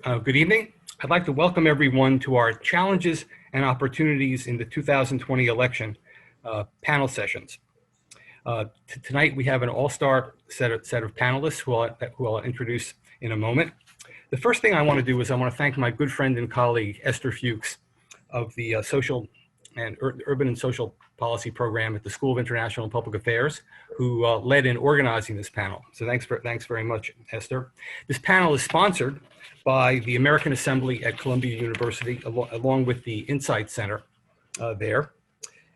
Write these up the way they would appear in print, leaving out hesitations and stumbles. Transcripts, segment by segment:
Good evening. I'd like to welcome everyone to our Challenges and Opportunities in the 2020 Election panel sessions. Tonight we have an all-star set of panelists who I'll introduce in a moment. The first thing I want to do is I want to thank my good friend and colleague Esther Fuchs of the Social and Urban and Social Policy Program at the School of International and Public Affairs, who led in organizing this panel. So thanks very much, Esther. This panel is sponsored by the American Assembly at Columbia University, along with the Insight Center there.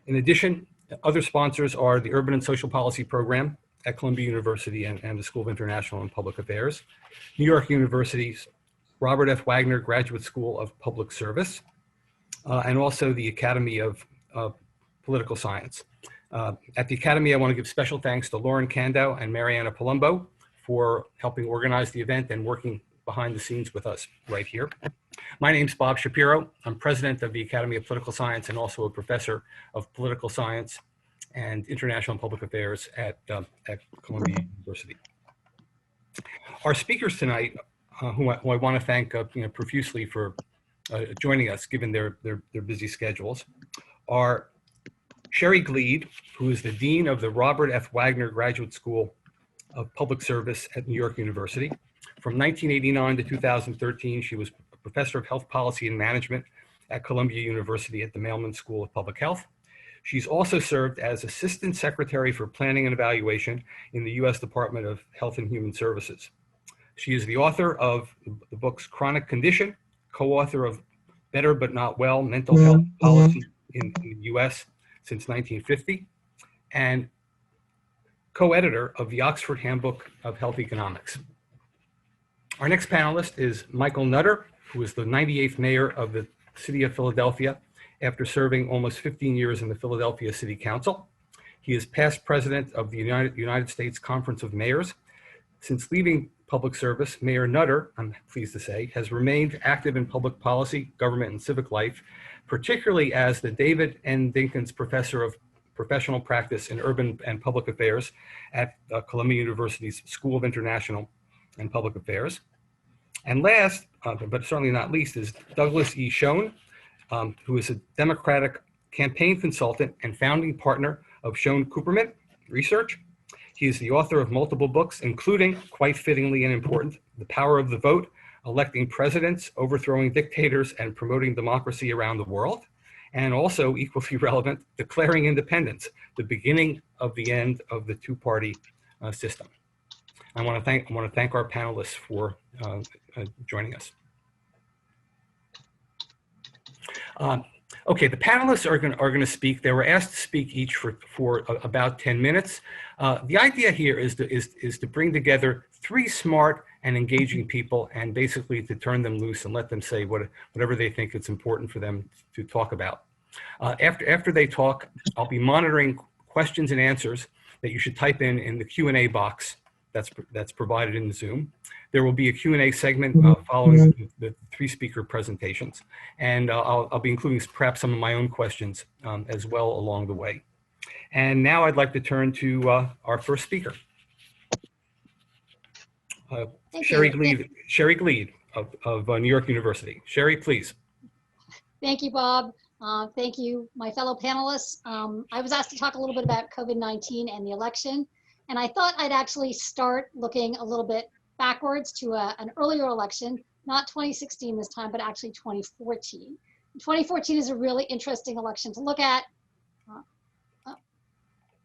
In addition, other sponsors are the Urban and Social Policy Program at Columbia University and the School of International and Public Affairs, New York University's Robert F. Wagner Graduate School of Public Service, and also the Academy of Political Science. At the Academy, I want to give special thanks to Lauren Kando and Mariana Palumbo for helping organize the event and working behind the scenes with us right here. My name's Bob Shapiro. I'm president of the Academy of Political Science and also a professor of political science and international and public affairs at Columbia University. Our speakers tonight, who I want to thank profusely for joining us, given their busy schedules, are Sherry Glead, who is the Dean of the Robert F. Wagner Graduate School of Public Service at New York University. From 1989 to 2013, she was a professor of health policy and management at Columbia University at the Mailman School of Public Health. She's also served as Assistant Secretary for Planning and Evaluation in the U.S. Department of Health and Human Services. She is the author of the books Chronic Condition, co-author of Better But Not Well, Mental Health Policy in the U.S. since 1950, and co-editor of the Oxford Handbook of Health Economics. Our next panelist is Michael Nutter, who is the 98th mayor of the city of Philadelphia after serving almost 15 years in the Philadelphia City Council. He is past president of the United States Conference of Mayors. Since leaving public service, Mayor Nutter, I'm pleased to say, has remained active in public policy, government, and civic life, particularly as the David N. Dinkins Professor of Professional Practice in Urban and Public Affairs at Columbia University's School of International and Public Affairs. And last, but certainly not least, is Douglas E. Schoen, who is a Democratic campaign consultant and founding partner of Schoen Cooperman Research. He is the author of multiple books, including, quite fittingly and important, The Power of the Vote, Electing Presidents, Overthrowing Dictators, and Promoting Democracy Around the World, and also, equally relevant, Declaring Independence, the Beginning of the End of the Two-Party System. I want to thank our panelists for joining us. Okay, the panelists are going to speak. They were asked to speak each for about 10 minutes. The idea here is to bring together three smart and engaging people and basically to turn them loose and let them say whatever they think it's important for them to talk about. After they talk, I'll be monitoring questions and answers that you should type in the Q&A box that's provided in the Zoom. There will be a Q&A segment following the three speaker presentations. And I'll be including perhaps some of my own questions as well along the way. And now I'd like to turn to our first speaker. Sherry Glead of New York University. Sherry, please. Thank you, Bob. Thank you, my fellow panelists. I was asked to talk a little bit about COVID-19 and the election. And I thought I'd actually start looking a little bit backwards to an earlier election, not 2016 this time, but actually 2014. 2014 is a really interesting election to look at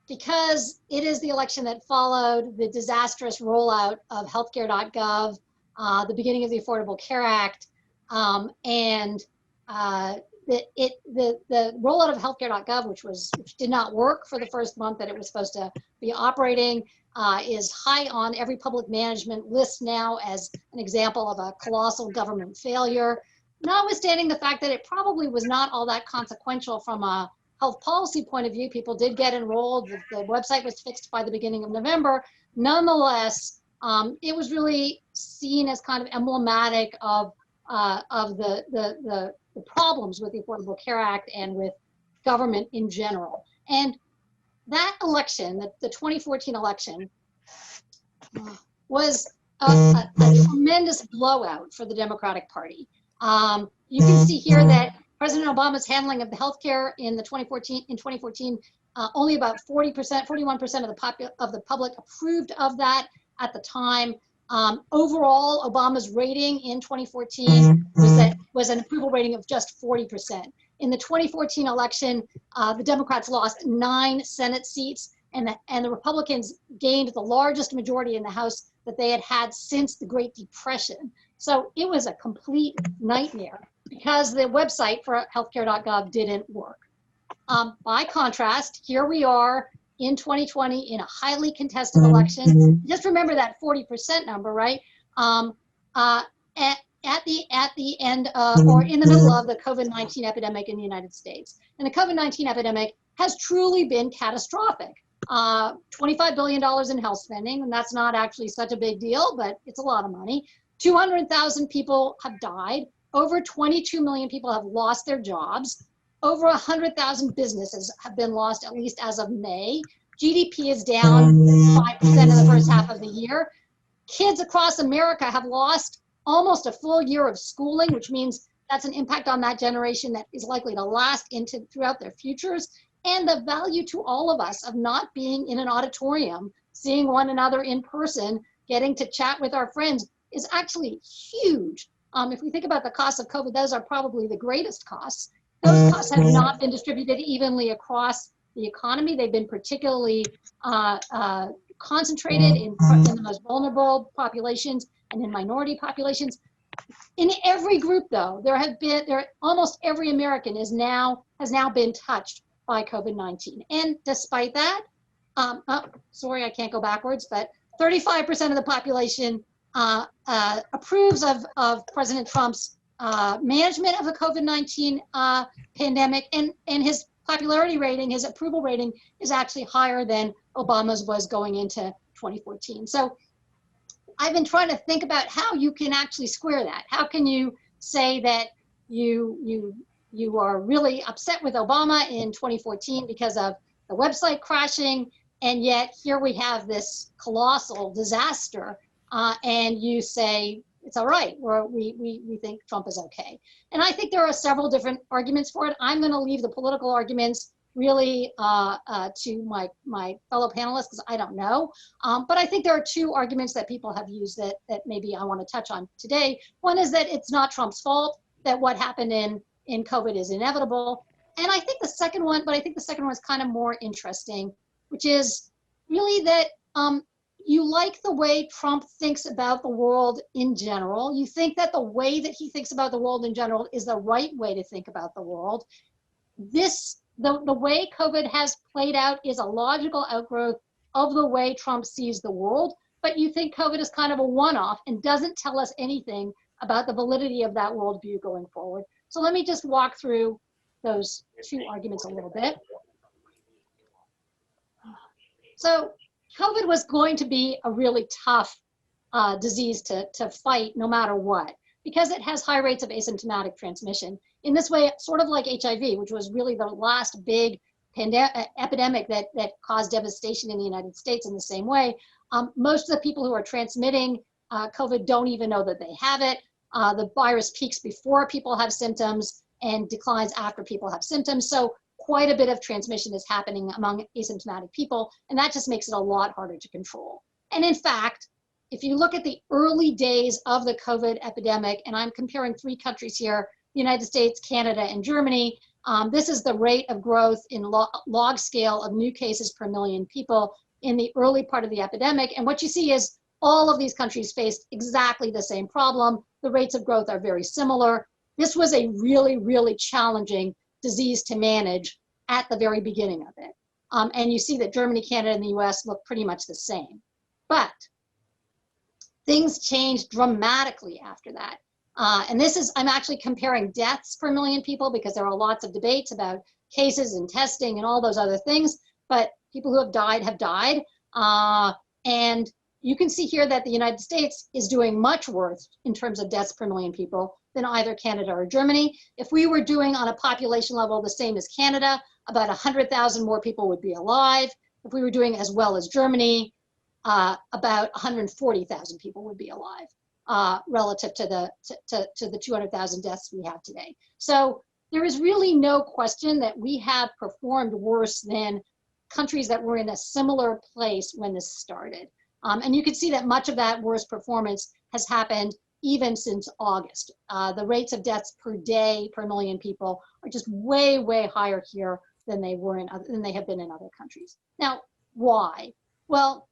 because it is the election that followed the disastrous rollout of healthcare.gov, the beginning of the Affordable Care Act, and the rollout of healthcare.gov, which did not work for the first month that it was supposed to be operating, is high on every public management list now as an example of a colossal government failure, notwithstanding the fact that it probably was not all that consequential from a health policy point of view. People did get enrolled. The website was fixed by the beginning of November. Nonetheless, it was really seen as kind of emblematic of the problems with the Affordable Care Act and with government in general. And that election, the 2014 election, was a tremendous blowout for the Democratic Party. You can see here that President Obama's handling of the healthcare in 2014, only about 41% of the public approved of that at the time. Overall, Obama's rating in 2014 was an approval rating of just 40%. In the 2014 election, the Democrats lost 9 Senate seats, and the Republicans gained the largest majority in the House that they had had since the Great Depression. So it was a complete nightmare because the website for healthcare.gov didn't work. By contrast, here we are in 2020 in a highly contested election. Just remember that 40% number, right? At the end of, or in the middle of the COVID-19 epidemic in the United States. And the COVID-19 epidemic has truly been catastrophic. $25 billion in health spending, and that's not actually such a big deal, but it's a lot of money. 200,000 people have died. Over 22 million people have lost their jobs. Over 100,000 businesses have been lost, at least as of May. GDP is down 5% in the first half of the year. Kids across America have lost almost a full year of schooling, which means that's an impact on that generation that is likely to last throughout their futures. And the value to all of us of not being in an auditorium, seeing one another in person, getting to chat with our friends is actually huge. If we think about the costs of COVID, those are probably the greatest costs. Those costs have not been distributed evenly across the economy. They've been particularly concentrated in the most vulnerable populations and in minority populations. In every group, though, almost every American has now been touched by COVID-19. And despite that, sorry, I can't go backwards, but 35% of the population approves of President Trump's management of the COVID-19 pandemic, and his popularity rating, his approval rating is actually higher than Obama's was going into 2014. So I've been trying to think about how you can actually square that. How can you say that you are really upset with Obama in 2014 because of the website crashing, and yet here we have this colossal disaster, and you say it's all right, we think Trump is okay. And I think there are several different arguments for it. I'm going to leave the political arguments really to my fellow panelists because I don't know. But I think there are 2 arguments that people have used that maybe I want to touch on today. One is that it's not Trump's fault, that what happened in COVID is inevitable. And I think the second one, is kind of more interesting, which is really that you like the way Trump thinks about the world in general. You think that the way that he thinks about the world in general is the right way to think about the world. The way COVID has played out is a logical outgrowth of the way Trump sees the world, but you think COVID is kind of a one-off and doesn't tell us anything about the validity of that worldview going forward. So let me just walk through those 2 arguments a little bit. So COVID was going to be a really tough disease to fight no matter what, because it has high rates of asymptomatic transmission. In this way, sort of like HIV, which was really the last big epidemic that caused devastation in the United States in the same way, most of the people who are transmitting COVID don't even know that they have it. The virus peaks before people have symptoms and declines after people have symptoms. So quite a bit of transmission is happening among asymptomatic people, and that just makes it a lot harder to control. And in fact, if you look at the early days of the COVID epidemic, and I'm comparing 3 countries here, the United States, Canada, and Germany, this is the rate of growth in log scale of new cases per million people in the early part of the epidemic. And what you see is all of these countries faced exactly the same problem. The rates of growth are very similar. This was a really, really challenging disease to manage at the very beginning of it. And you see that Germany, Canada, and the US look pretty much the same. But things changed dramatically after that. And this is, I'm actually comparing deaths per million people because there are lots of debates about cases and testing and all those other things, but people who have died have died. And you can see here that the United States is doing much worse in terms of deaths per million people than either Canada or Germany. If we were doing on a population level the same as Canada, about 100,000 more people would be alive. If we were doing as well as Germany, about 140,000 people would be alive relative to the 200,000 deaths we have today. So there is really no question that we have performed worse than countries that were in a similar place when this started. And you can see that much of that worse performance has happened even since August. The rates of deaths per day per million people are just way, way higher here than they have been in other countries. Now, why? Well,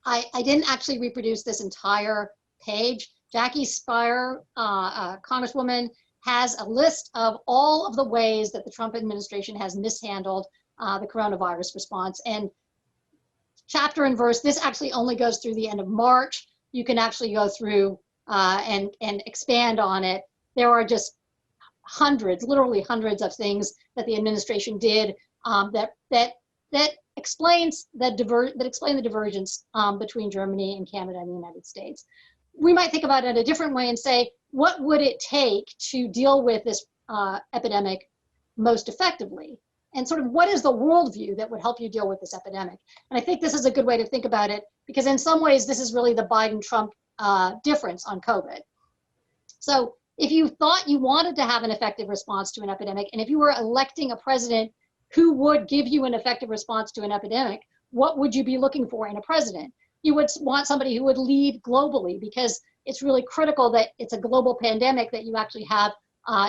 I didn't actually reproduce this entire page. Jackie Sayre, Congresswoman, has a list of all of the ways that the Trump administration has mishandled the coronavirus response. And chapter and verse, this actually only goes through the end of March. You can actually go through and expand on it. There are just hundreds, literally hundreds of things that the administration did that explains explain the divergence between Germany and Canada and the United States. We might think about it a different way and say, what would it take to deal with this epidemic most effectively? And sort of what is the worldview that would help you deal with this epidemic? And I think this is a good way to think about it, because in some ways, this is really the Biden-Trump difference on COVID. So if you thought you wanted to have an effective response to an epidemic, and if you were electing a president who would give you an effective response to an epidemic, what would you be looking for in a president? You would want somebody who would lead globally, because it's really critical that it's a global pandemic, that you actually have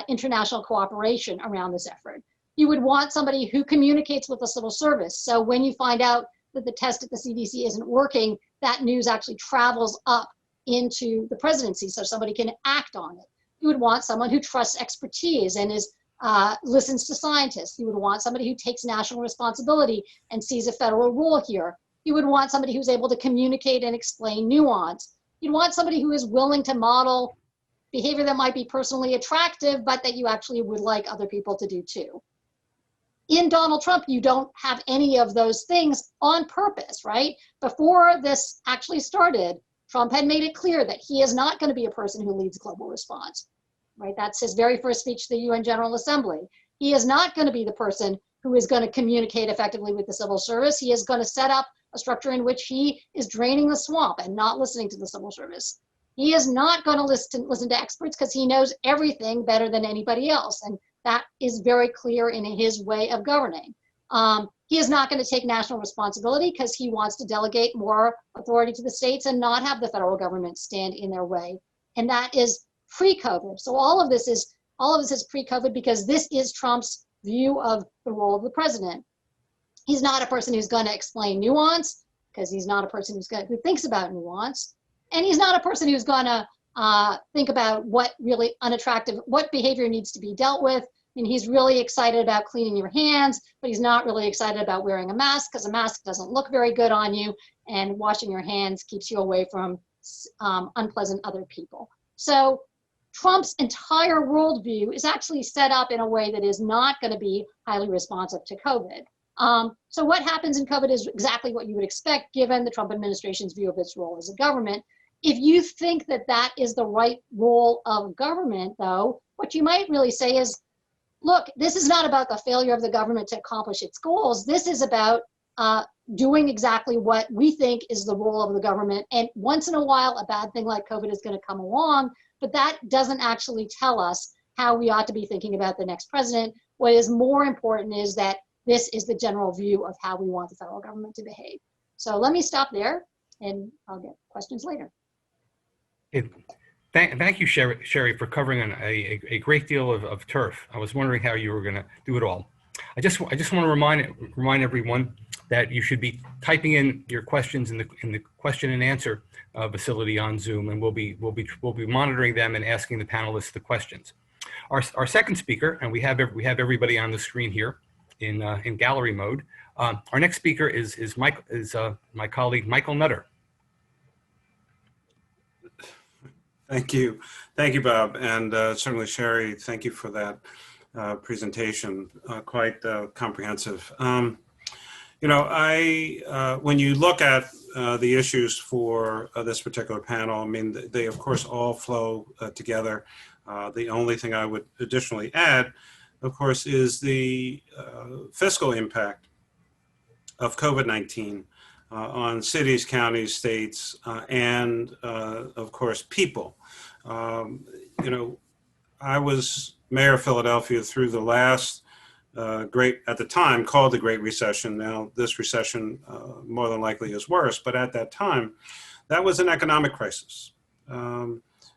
international cooperation around this effort. You would want somebody who communicates with the civil service. So when you find out that the test at the CDC isn't working, that news actually travels up into the presidency so somebody can act on it. You would want someone who trusts expertise and listens to scientists. You would want somebody who takes national responsibility and sees a federal role here. You would want somebody who's able to communicate and explain nuance. You'd want somebody who is willing to model behavior that might be personally attractive, but that you actually would like other people to do too. In Donald Trump, you don't have any of those things on purpose, right? Before this actually started, Trump had made it clear that he is not going to be a person who leads global response, right? That's his very first speech to the UN General Assembly. He is not going to be the person who is going to communicate effectively with the civil service. He is going to set up a structure in which he is draining the swamp and not listening to the civil service. He is not going to listen to experts because he knows everything better than anybody else. And that is very clear in his way of governing. He is not going to take national responsibility because he wants to delegate more authority to the states and not have the federal government stand in their way. And that is pre-COVID. So all of this is pre-COVID, because this is Trump's view of the role of the president. He's not a person who's going to explain nuance, because he's not a person who thinks about nuance. And he's not a person who's going to think about what behavior needs to be dealt with. I mean, he's really excited about cleaning your hands, but he's not really excited about wearing a mask, because a mask doesn't look very good on you, and washing your hands keeps you away from unpleasant other people. So Trump's entire worldview is actually set up in a way that is not going to be highly responsive to COVID. So what happens in COVID is exactly what you would expect, given the Trump administration's view of its role as a government. If you think that that is the right role of government, though, what you might really say is, look, this is not about the failure of the government to accomplish its goals. This is about doing exactly what we think is the role of the government. And once in a while, a bad thing like COVID is going to come along, but that doesn't actually tell us how we ought to be thinking about the next president. What is more important is that this is the general view of how we want the federal government to behave. So let me stop there, and I'll get questions later. Thank you, Sherry, for covering a great deal of turf. I was wondering how you were going to do it all. I just want to remind everyone that you should be typing in your questions in the question and answer facility on Zoom, and we'll be monitoring them and asking the panelists the questions. Our second speaker, and we have everybody on the screen here in gallery mode. Our next speaker is my colleague Michael Nutter. Thank you, Bob, and certainly Sherry. Thank you for that presentation. Quite comprehensive. You know, when you look at the issues for this particular panel, I mean, they of course all flow together. The only thing I would additionally add, of course, is the fiscal impact of COVID-19 on cities, counties, states, and of course, people. You know, I was mayor of Philadelphia through the last at the time called the Great Recession. Now this recession more than likely is worse, but at that time, that was an economic crisis.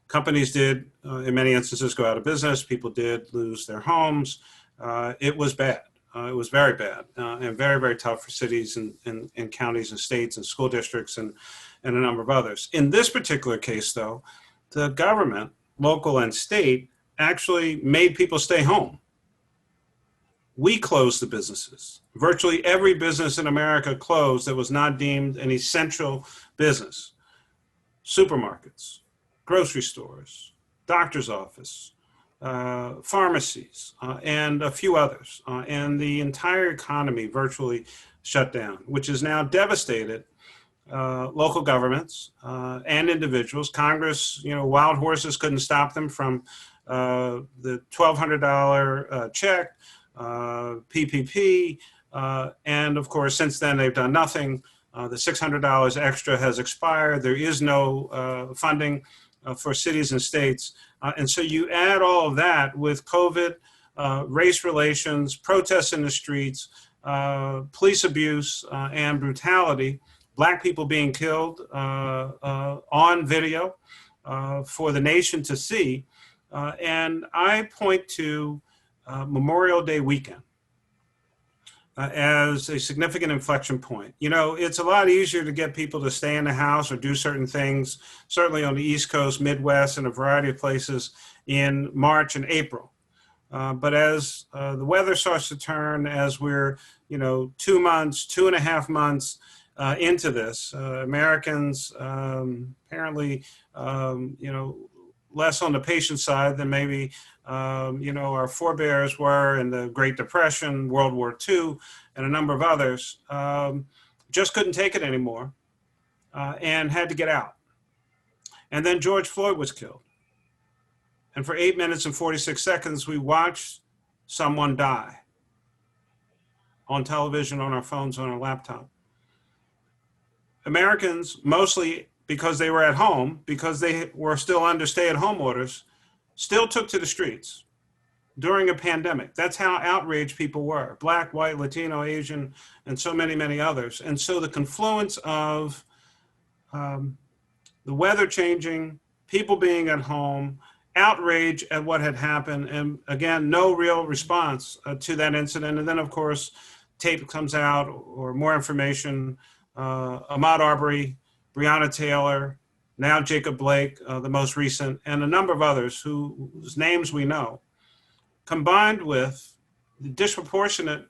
Companies did, in many instances, go out of business. People did lose their homes. It was bad. It was very bad and very, very tough for cities and counties and states and school districts and a number of others. In this particular case, though, the government, local and state, actually made people stay home. We closed the businesses. Virtually every business in America closed that was not deemed an essential business. Supermarkets, grocery stores, doctor's office, pharmacies, and a few others. And the entire economy virtually shut down, which has now devastated local governments and individuals. Congress, you know, wild horses couldn't stop them from the $1,200 check, PPP, and of course, since then they've done nothing. The $600 extra has expired. There is no funding for cities and states. And so you add all of that with COVID, race relations, protests in the streets, police abuse and brutality, Black people being killed on video for the nation to see. And I point to Memorial Day weekend as a significant inflection point. You know, it's a lot easier to get people to stay in the house or do certain things, certainly on the East Coast, Midwest, and a variety of places in March and April. But as the weather starts to turn, as we're, you know, 2 months, 2.5 months into this, Americans apparently, you know, less on the patient side than maybe, you know, our forebears were in the Great Depression, World War II, and a number of others, just couldn't take it anymore and had to get out. And then George Floyd was killed. And for 8 minutes and 46 seconds, we watched someone die on television, on our phones, on our laptop. Americans, mostly because they were at home, because they were still under stay-at-home orders, still took to the streets during a pandemic. That's how outraged people were, Black, white, Latino, Asian, and so many, many others. And so the confluence of the weather changing, people being at home, outrage at what had happened, and again, no real response to that incident. And then, of course, tape comes out or more information, Ahmaud Arbery, Breonna Taylor, now Jacob Blake, the most recent, and a number of others whose names we know, combined with the disproportionate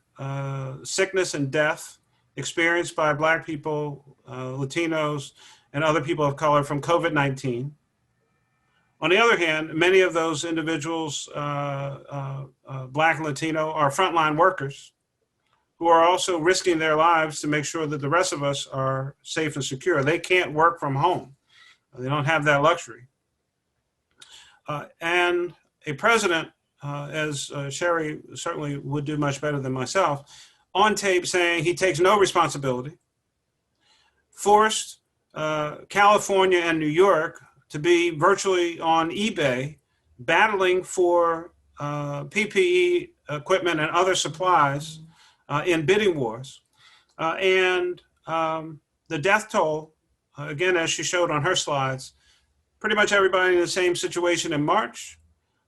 sickness and death experienced by Black people, Latinos, and other people of color from COVID-19. On the other hand, many of those individuals, Black and Latino, are frontline workers who are also risking their lives to make sure that the rest of us are safe and secure. They can't work from home. They don't have that luxury. And a president, as Sherry certainly would do much better than myself, on tape saying he takes no responsibility, forced California and New York to be virtually on eBay battling for PPE equipment and other supplies in bidding wars. And the death toll, again, as she showed on her slides, pretty much everybody in the same situation in March,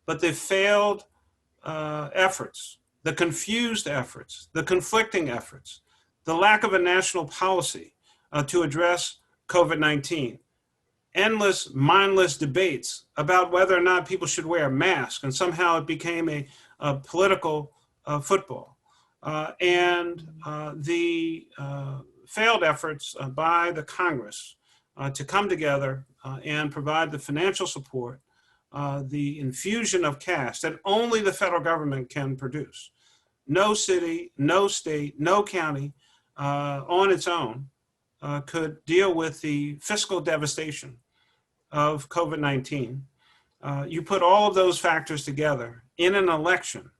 but the failed efforts, the confused efforts, the conflicting efforts, the lack of a national policy to address COVID-19, endless, mindless debates about whether or not people should wear a mask, and somehow it became a political football. And the failed efforts by the Congress to come together and provide the financial support, the infusion of cash that only the federal government can produce. No city, no state, no county on its own could deal with the fiscal devastation of COVID-19. You put all of those factors together in an election,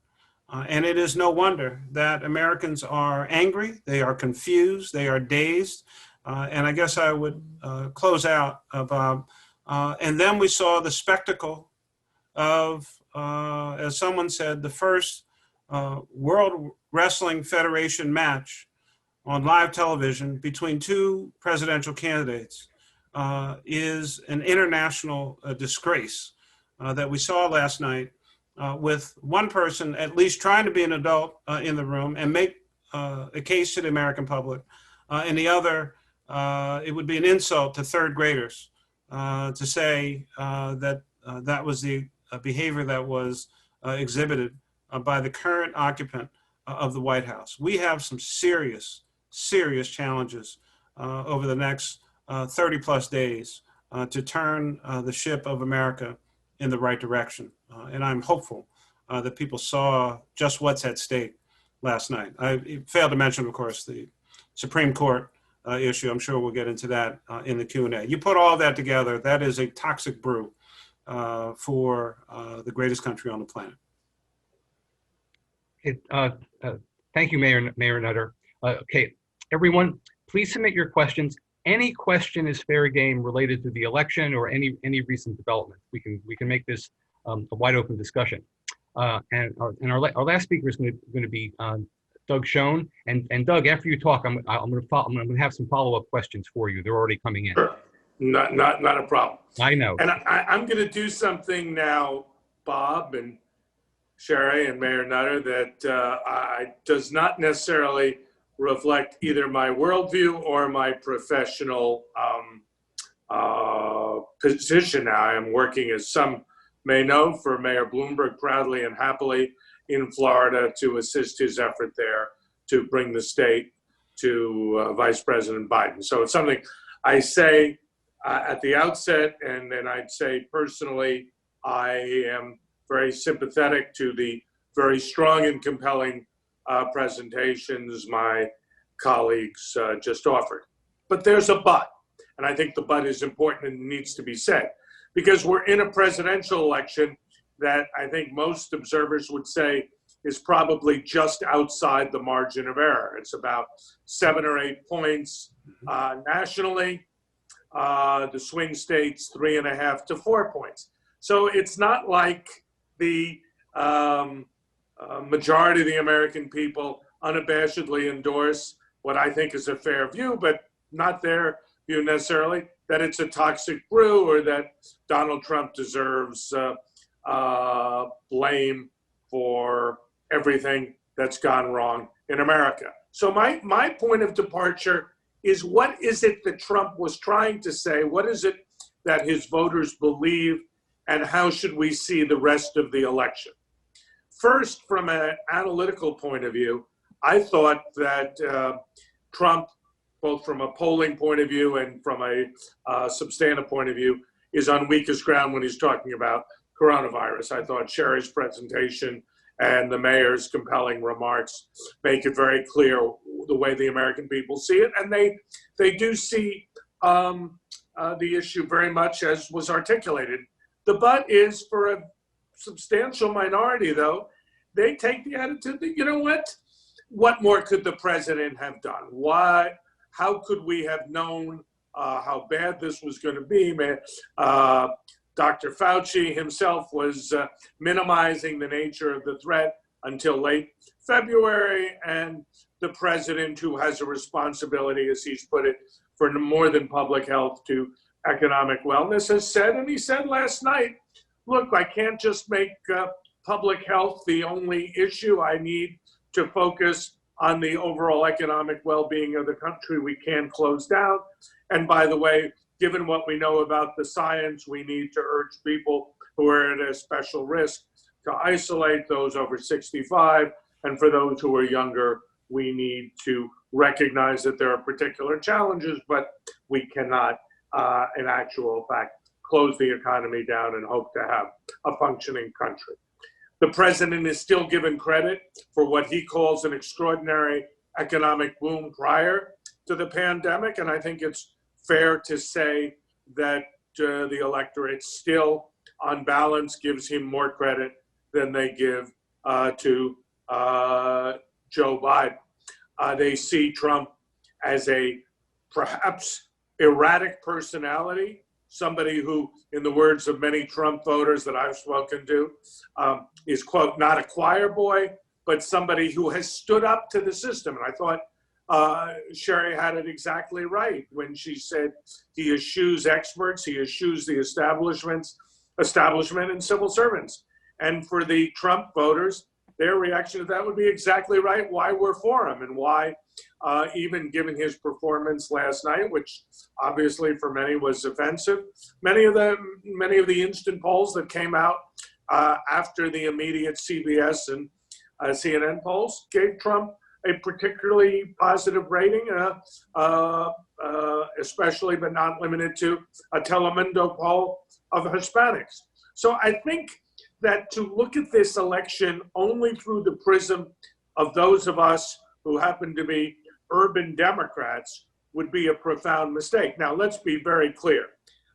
and it is no wonder that Americans are angry, they are confused, they are dazed, And I guess I would close out, Bob. And then we saw the spectacle of, as someone said, the first World Wrestling Federation match on live television between two presidential candidates is an international disgrace that we saw last night with one person at least trying to be an adult in the room and make a case to the American public, and the other, it would be an insult to third graders to say that that was the behavior that was exhibited by the current occupant of the White House. We have some serious challenges over the next 30 plus days to turn the ship of America in the right direction. And I'm hopeful that people saw just what's at stake last night. I failed to mention, of course, the Supreme Court issue. I'm sure we'll get into that in the Q&A. You put all that together, that is a toxic brew for the greatest country on the planet. Thank you, Mayor Nutter. Okay, everyone, please submit your questions. Any question is fair game related to the election or any recent development. We can make this a wide open discussion. And our last speaker is going to be Doug Schoen. And Doug, after you talk, I'm going to have some follow-up questions for you. They're already coming in. Sure. Not a problem. I know. And I'm going to do something now, Bob and Sherry and Mayor Nutter, that does not necessarily reflect either my worldview or my professional position now. I am working, as some may know, for Mayor Bloomberg proudly and happily in Florida to assist his effort there to bring the state to Vice President Biden. So it's something I say at the outset, and then I'd say personally, I am very sympathetic to the very strong and compelling presentations my colleagues just offered. But there's a but, and I think the but is important and needs to be said, because we're in a presidential election that I think most observers would say is probably just outside the margin of error. It's about 7 or 8 points nationally. The swing states 3.5 to 4 points. So it's not like the majority of the American people unabashedly endorse what I think is a fair view, but not their view necessarily, that it's a toxic brew or that Donald Trump deserves blame for everything that's gone wrong in America. So my point of departure is, what is it that Trump was trying to say? What is it that his voters believe? And how should we see the rest of the election? First, from an analytical point of view, I thought that Trump, both from a polling point of view and from a substantive point of view, is on weakest ground when he's talking about coronavirus. I thought Sherry's presentation and the mayor's compelling remarks make it very clear the way the American people see it. And they do see the issue very much as was articulated. The but is, for a substantial minority, though, they take the attitude that, you know what more could the president have done? How could we have known how bad this was going to be? Dr. Fauci himself was minimizing the nature of the threat until late February, and the president, who has a responsibility, as he's put it, for more than public health to economic wellness, has said, and he said last night, look, I can't just make public health the only issue. I need to focus on the overall economic well-being of the country. We can't close down. And by the way, given what we know about the science, we need to urge people who are at a special risk to isolate, those over 65. And for those who are younger, we need to recognize that there are particular challenges, but we cannot, in actual fact, close the economy down and hope to have a functioning country. The president is still given credit for what he calls an extraordinary economic boom prior to the pandemic, and I think it's fair to say that the electorate still, on balance, gives him more credit than they give to Joe Biden. They see Trump as a perhaps erratic personality, somebody who, in the words of many Trump voters that I've spoken to, is, quote, not a choir boy, but somebody who has stood up to the system. And I thought Sherry had it exactly right when she said he eschews experts, he eschews the establishment and civil servants. And for the Trump voters, their reaction to that would be exactly right, why we're for him, and why, even given his performance last night, which obviously for many was offensive, many of the instant polls that came out after the immediate CBS and CNN polls gave Trump a particularly positive rating, especially but not limited to a Telemundo poll of Hispanics. So I think that to look at this election only through the prism of those of us who happen to be urban Democrats would be a profound mistake. Now, let's be very clear.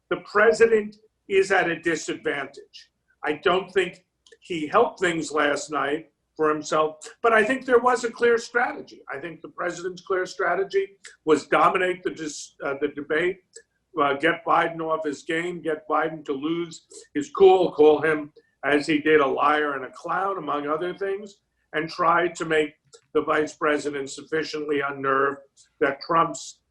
The president is at a disadvantage. I don't think he helped things last night for himself, but I think there was a clear strategy. I think the president's clear strategy was dominate the debate, get Biden off his game, get Biden to lose his cool, call him, as he did, a liar and a clown, among other things, and try to make the vice president sufficiently unnerved that Trump's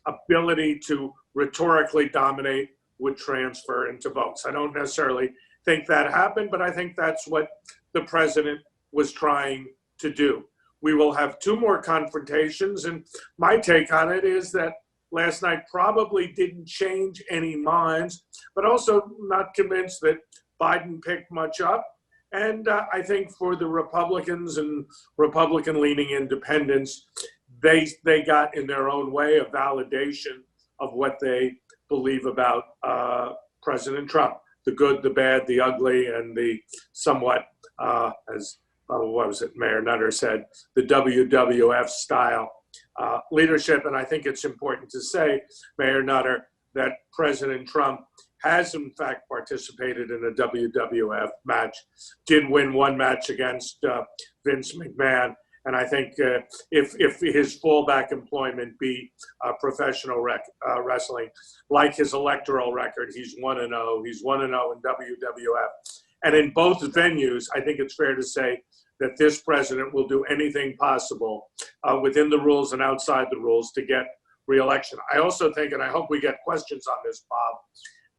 ability to rhetorically dominate would transfer into votes. I don't necessarily think that happened, but I think that's what the president was trying to do. We will have two more confrontations, and my take on it is that last night probably didn't change any minds, but also not convinced that Biden picked much up. And I think for the Republicans and Republican-leaning independents, they got in their own way a validation of what they believe about President Trump, the good, the bad, the ugly, and the somewhat, as what was it, Mayor Nutter said, the WWF style leadership. And I think it's important to say, Mayor Nutter, that President Trump has in fact participated in a WWF match, did win one match against Vince McMahon. And I think if his fallback employment be professional wrestling, like his electoral record, he's 1-0. He's 1-0 in WWF. And in both venues, I think it's fair to say that this president will do anything possible within the rules and outside the rules to get re-election. I also think, and I hope we get questions on this, Bob,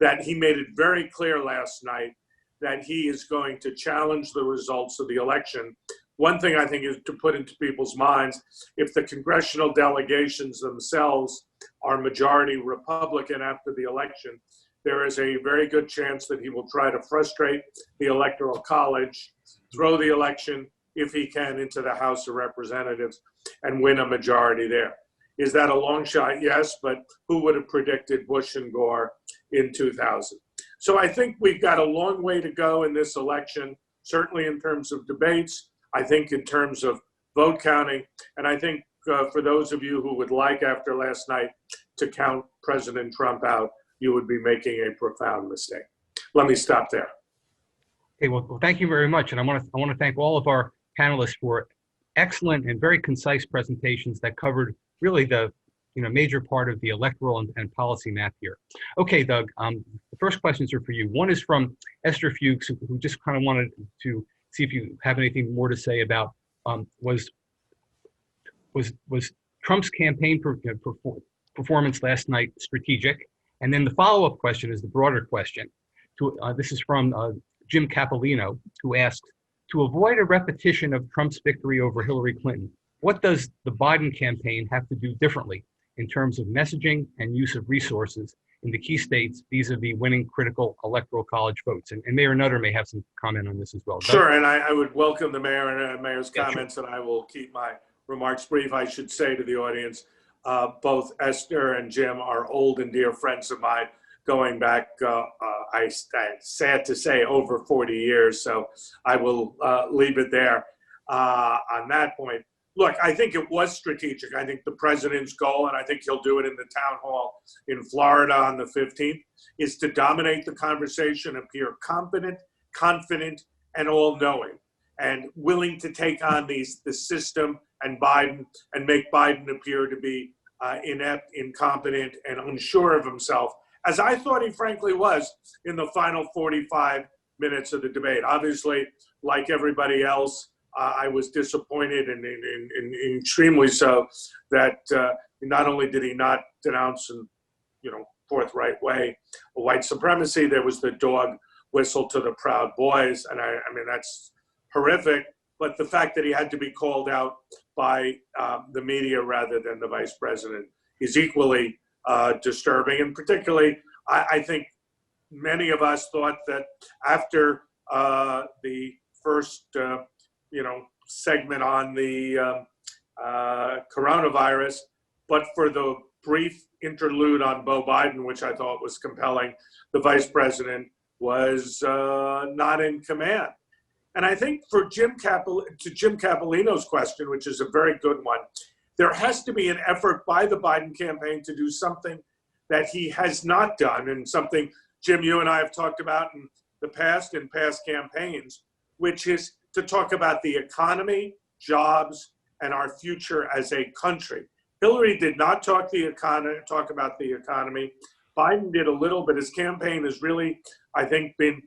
that he made it very clear last night that he is going to challenge the results of the election. One thing I think is to put into people's minds, if the congressional delegations themselves are majority Republican after the election, there is a very good chance that he will try to frustrate the Electoral College, throw the election, if he can, into the House of Representatives and win a majority there. Is that a long shot? Yes, but who would have predicted Bush and Gore in 2000? So I think we've got a long way to go in this election, certainly in terms of debates, I think in terms of vote counting, and I think for those of you who would like, after last night, to count President Trump out, you would be making a profound mistake. Let me stop there. Okay, well, thank you very much. And I want to thank all of our panelists for excellent and very concise presentations that covered really the major part of the electoral and policy map here. Okay, Doug, the first questions are for you. One is from Esther Fuchs, who just kind of wanted to see if you have anything more to say about was Trump's campaign performance last night strategic? And then the follow-up question is the broader question. This is from Jim Capolino, who asks, to avoid a repetition of Trump's victory over Hillary Clinton, what does the Biden campaign have to do differently in terms of messaging and use of resources in the key states vis-a-vis winning critical electoral college votes? And Mayor Nutter may have some comment on this as well. Sure, and I would welcome the mayor and mayor's comments, sure. And I will keep my remarks brief. I should say to the audience, both Esther and Jim are old and dear friends of mine, going back, sad to say, over 40 years. So I will leave it there on that point. Look, I think it was strategic. I think the president's goal, and I think he'll do it in the town hall in Florida on the 15th, is to dominate the conversation, appear competent, confident, and all-knowing, and willing to take on the system and Biden and make Biden appear to be inept, incompetent, and unsure of himself, as I thought he frankly was in the final 45 minutes of the debate. Obviously, like everybody else, I was disappointed and extremely so that not only did he not denounce in, forthright way white supremacy, there was the dog whistle to the Proud Boys, and I mean that's horrific. But the fact that he had to be called out by the media rather than the vice president is equally disturbing. And particularly, I think many of us thought that after the first, segment on the coronavirus, but for the brief interlude on Beau Biden, which I thought was compelling, the vice president was not in command. And I think for Jim Capolino's question, which is a very good one, there has to be an effort by the Biden campaign to do something that he has not done, and something, Jim, you and I have talked about in the past, in past campaigns, which is to talk about the economy, jobs, and our future as a country. Hillary did not talk about the economy. Biden did a little, but his campaign has really, I think, been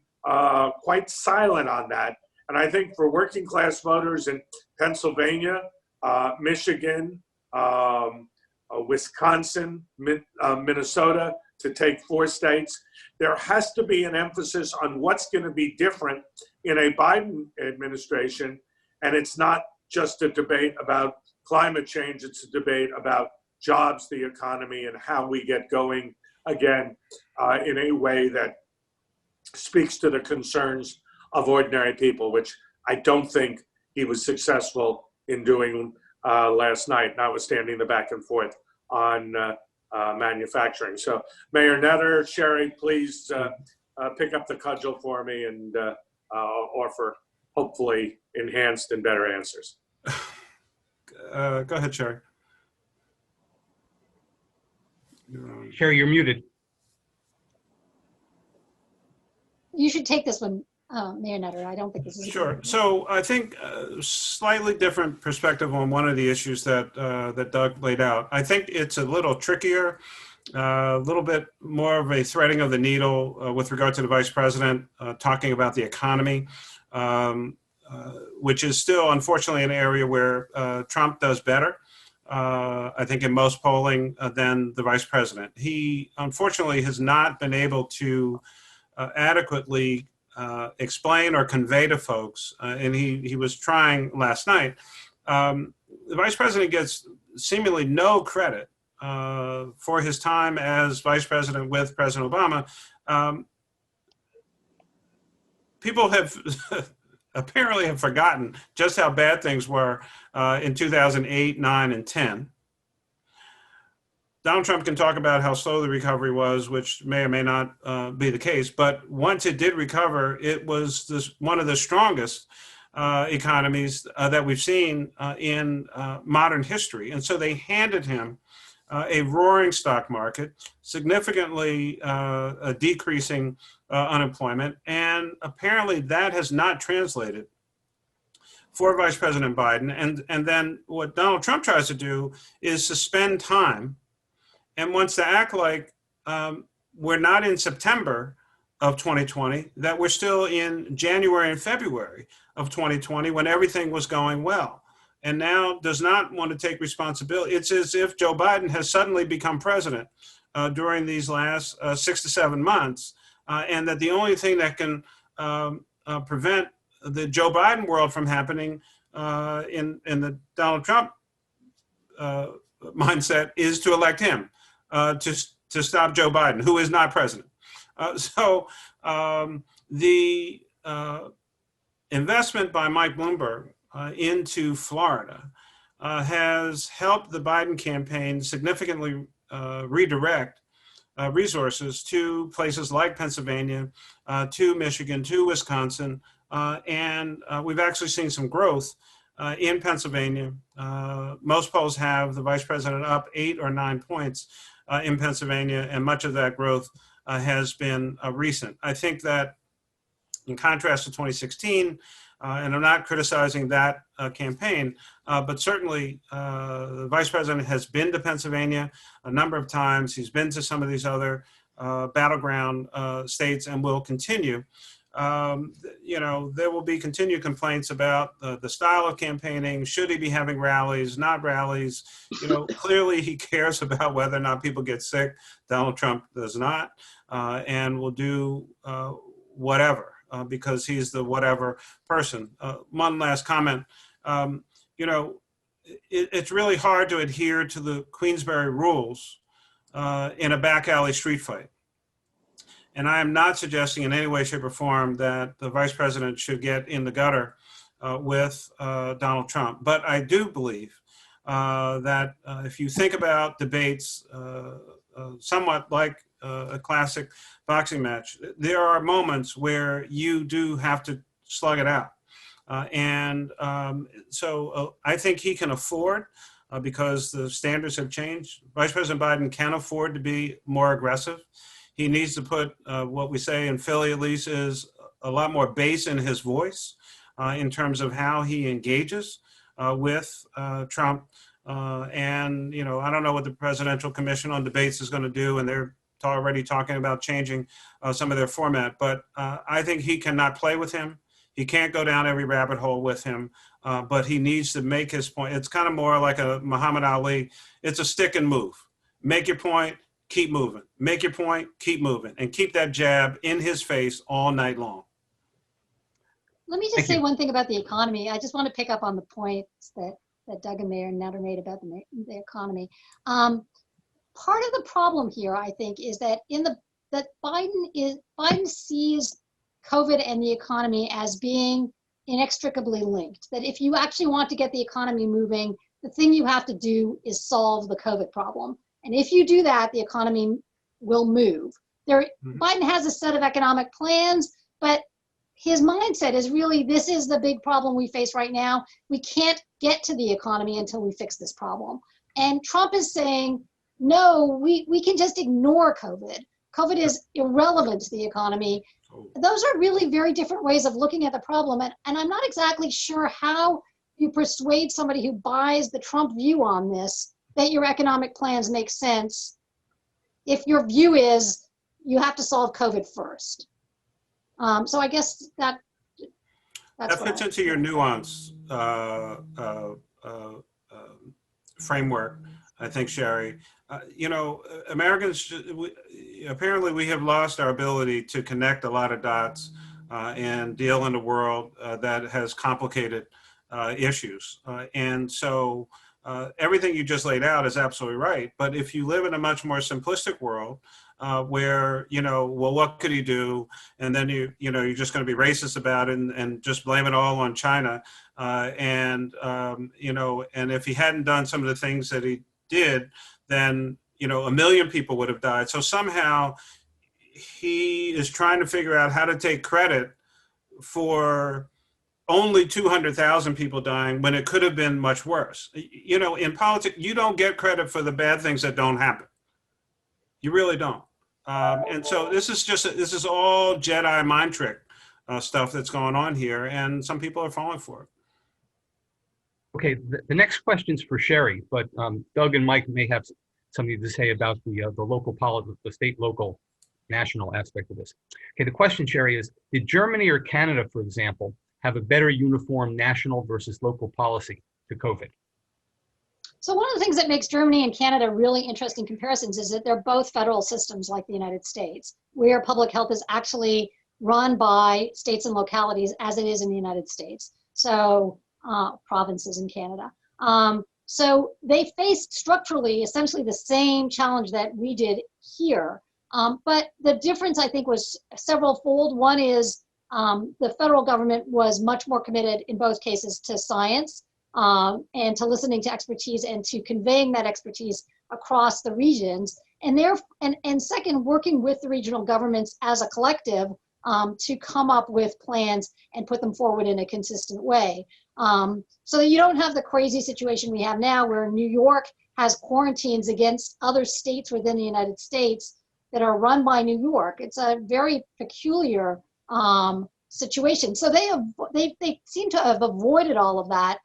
quite silent on that. And I think for working class voters in Pennsylvania, Michigan, Wisconsin, Minnesota, to take 4 states, there has to be an emphasis on what's going to be different in a Biden administration. And it's not just a debate about climate change, it's a debate about jobs, the economy, and how we get going again in a way that speaks to the concerns of ordinary people, which I don't think he was successful in doing last night, notwithstanding the back and forth on manufacturing. So Mayor Netter, Sherry, please pick up the cudgel for me and offer hopefully enhanced and better answers. Go ahead, Sherry. Sherry, you're muted. You should take this one, Mayor Nutter. I don't think this is Sure. So I think a slightly different perspective on one of the issues that that Doug laid out. I think it's a little trickier, a little bit more of a threading of the needle with regard to the vice president talking about the economy, which is still, unfortunately, an area where Trump does better, I think, in most polling than the vice president. He, unfortunately, has not been able to adequately explain or convey to folks, and he was trying last night. The vice president gets seemingly no credit for his time as vice president with President Obama. People have apparently have forgotten just how bad things were in 2008, 9, and 10. Donald Trump can talk about how slow the recovery was, which may or may not be the case. But once it did recover, it was one of the strongest economies that we've seen in modern history. And so they handed him a roaring stock market, significantly decreasing unemployment. And apparently that has not translated for Vice President Biden. And then what Donald Trump tries to do is suspend time and wants to act like we're not in September of 2020, that we're still in January and February of 2020 when everything was going well. And now does not want to take responsibility. It's as if Joe Biden has suddenly become president during these last 6 to 7 months, and that the only thing that can prevent the Joe Biden world from happening in the Donald Trump mindset is to elect him to stop Joe Biden, who is not president. So the investment by Mike Bloomberg into Florida has helped the Biden campaign significantly redirect resources to places like Pennsylvania, to Michigan, to Wisconsin, and we've actually seen some growth in Pennsylvania. Most polls have the vice president up 8 or 9 points in Pennsylvania, and much of that growth has been recent. I think that in contrast to 2016, And I'm not criticizing that campaign, but certainly the vice president has been to Pennsylvania a number of times. He's been to some of these other battleground states and will continue. There will be continued complaints about the style of campaigning. Should he be having rallies, not rallies? Clearly he cares about whether or not people get sick. Donald Trump does not, and will do whatever because he's the whatever person. One last comment. It's really hard to adhere to the Queensberry rules in a back alley street fight. And I am not suggesting in any way, shape, or form that the vice president should get in the gutter with Donald Trump. But I do believe that if you think about debates somewhat like a classic boxing match, there are moments where you do have to slug it out. So I think he can afford, because the standards have changed. Vice President Biden can afford to be more aggressive. He needs to put what we say in Philly, at least, is a lot more bass in his voice in terms of how he engages with Trump. I don't know what the Presidential Commission on Debates is going to do, and they're already talking about changing some of their format. But I think he cannot play with him. He can't go down every rabbit hole with him, but he needs to make his point. It's kind of more like a Muhammad Ali. It's a stick and move. Make your point. Keep moving. Make your point, keep moving, and keep that jab in his face all night long. Let me just say one thing about the economy. I just want to pick up on the points that Doug and Mayor Nutter made about the economy. Part of the problem here, I think, is that Biden sees COVID and the economy as being inextricably linked. That if you actually want to get the economy moving, the thing you have to do is solve the COVID problem. And if you do that, the economy will move. Biden has a set of economic plans, but his mindset is really, this is the big problem we face right now. We can't get to the economy until we fix this problem. And Trump is saying, no, we can just ignore COVID. COVID is irrelevant to the economy. Those are really very different ways of looking at the problem. And I'm not exactly sure how you persuade somebody who buys the Trump view on this that your economic plans make sense if your view is you have to solve COVID first. So I guess that fits into your nuance framework, I think, Sherry. Americans, apparently we have lost our ability to connect a lot of dots and deal in a world that has complicated issues. And so everything you just laid out is absolutely right. But if you live in a much more simplistic world where, well, what could he do? And then you're just going to be racist about it and just blame it all on China. And if he hadn't done some of the things that he did, then, 1 million people would have died. So somehow he is trying to figure out how to take credit for only 200,000 people dying when it could have been much worse. In politics, you don't get credit for the bad things that don't happen. You really don't. And so this is all Jedi mind trick stuff that's going on here, and some people are falling for it. Okay, the next question's for Sherry, but Doug and Mike may have something to say about the local politics, the state, local, national aspect of this. Okay, the question, Sherry, is: did Germany or Canada, for example, have a better uniform national versus local policy to COVID? So one of the things that makes Germany and Canada really interesting comparisons is that they're both federal systems like the United States, where public health is actually run by states and localities as it is in the United States. So provinces in Canada. So they faced structurally essentially the same challenge that we did here. But the difference, I think, was several-fold. One is the federal government was much more committed in both cases to science and to listening to expertise and to conveying that expertise across the regions. And second, working with the regional governments as a collective to come up with plans and put them forward in a consistent way. So that you don't have the crazy situation we have now where New York has quarantines against other states within the United States that are run by New York. It's a very peculiar situation. So they seem to have avoided all of that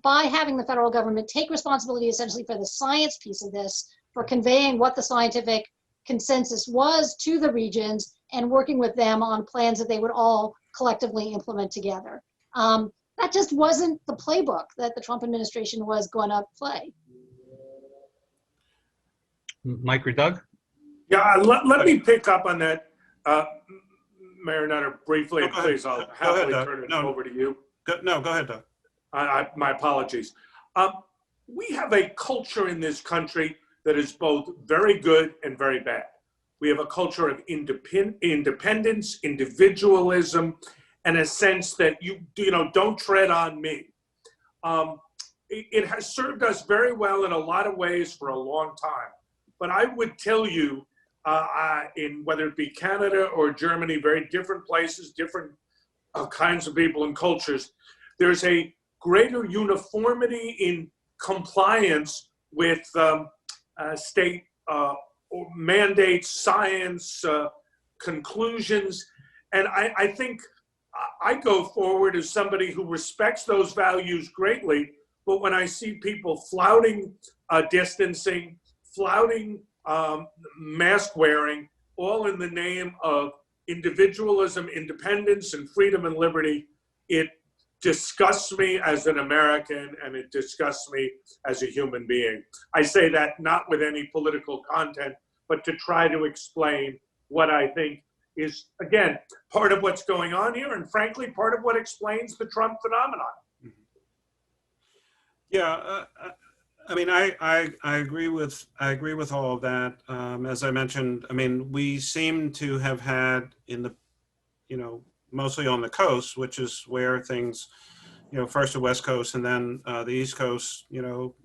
by having the federal government take responsibility essentially for the science piece of this, for conveying what the scientific consensus was to the regions and working with them on plans that they would all collectively implement together. That just wasn't the playbook that the Trump administration was going to play. Mike or Doug? Yeah, let me pick up on that, Mayor Nutter, briefly, and please, I'll happily turn it over to you. Go ahead, Doug. My apologies. We have a culture in this country that is both very good and very bad. We have a culture of independence, individualism, and a sense that you don't tread on me. It has served us very well in a lot of ways for a long time. But I would tell you, in whether it be Canada or Germany, very different places, different kinds of people and cultures, there's a greater uniformity in compliance with state mandates, science, conclusions. And I think I go forward as somebody who respects those values greatly, but when I see people flouting distancing, flouting mask wearing, all in the name of individualism, independence, and freedom and liberty, it disgusts me as an American, and it disgusts me as a human being. I say that not with any political content, but to try to explain what I think is, again, part of what's going on here, and frankly, part of what explains the Trump phenomenon. Yeah, I mean, I agree with all of that. As I mentioned, I mean, we seem to have had in the, mostly on the coast, which is where things, first the West Coast and then the East Coast, people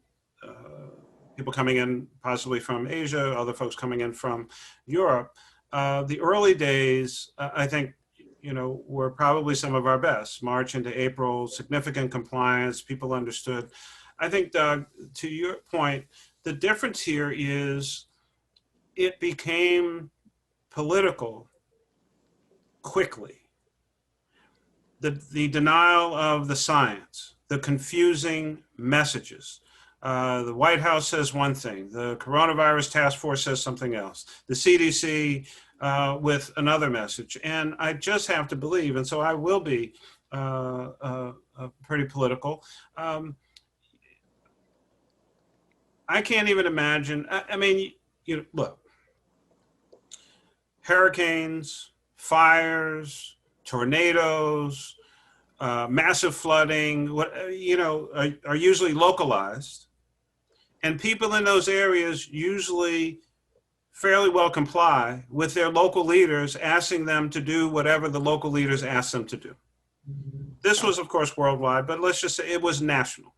coming in possibly from Asia, other folks coming in from Europe. The early days, I think, were probably some of our best. March into April, significant compliance, people understood. I think, Doug, to your point, the difference here is it became political quickly. The denial of the science, the confusing messages. The White House says one thing, the coronavirus task force says something else, the CDC with another message. And I just have to believe, and so I will be pretty political. I can't even imagine. I mean, look, hurricanes, fires, tornadoes, massive flooding, are usually localized. And people in those areas usually fairly well comply with their local leaders, asking them to do whatever the local leaders ask them to do. This was, of course, worldwide, but let's just say it was national.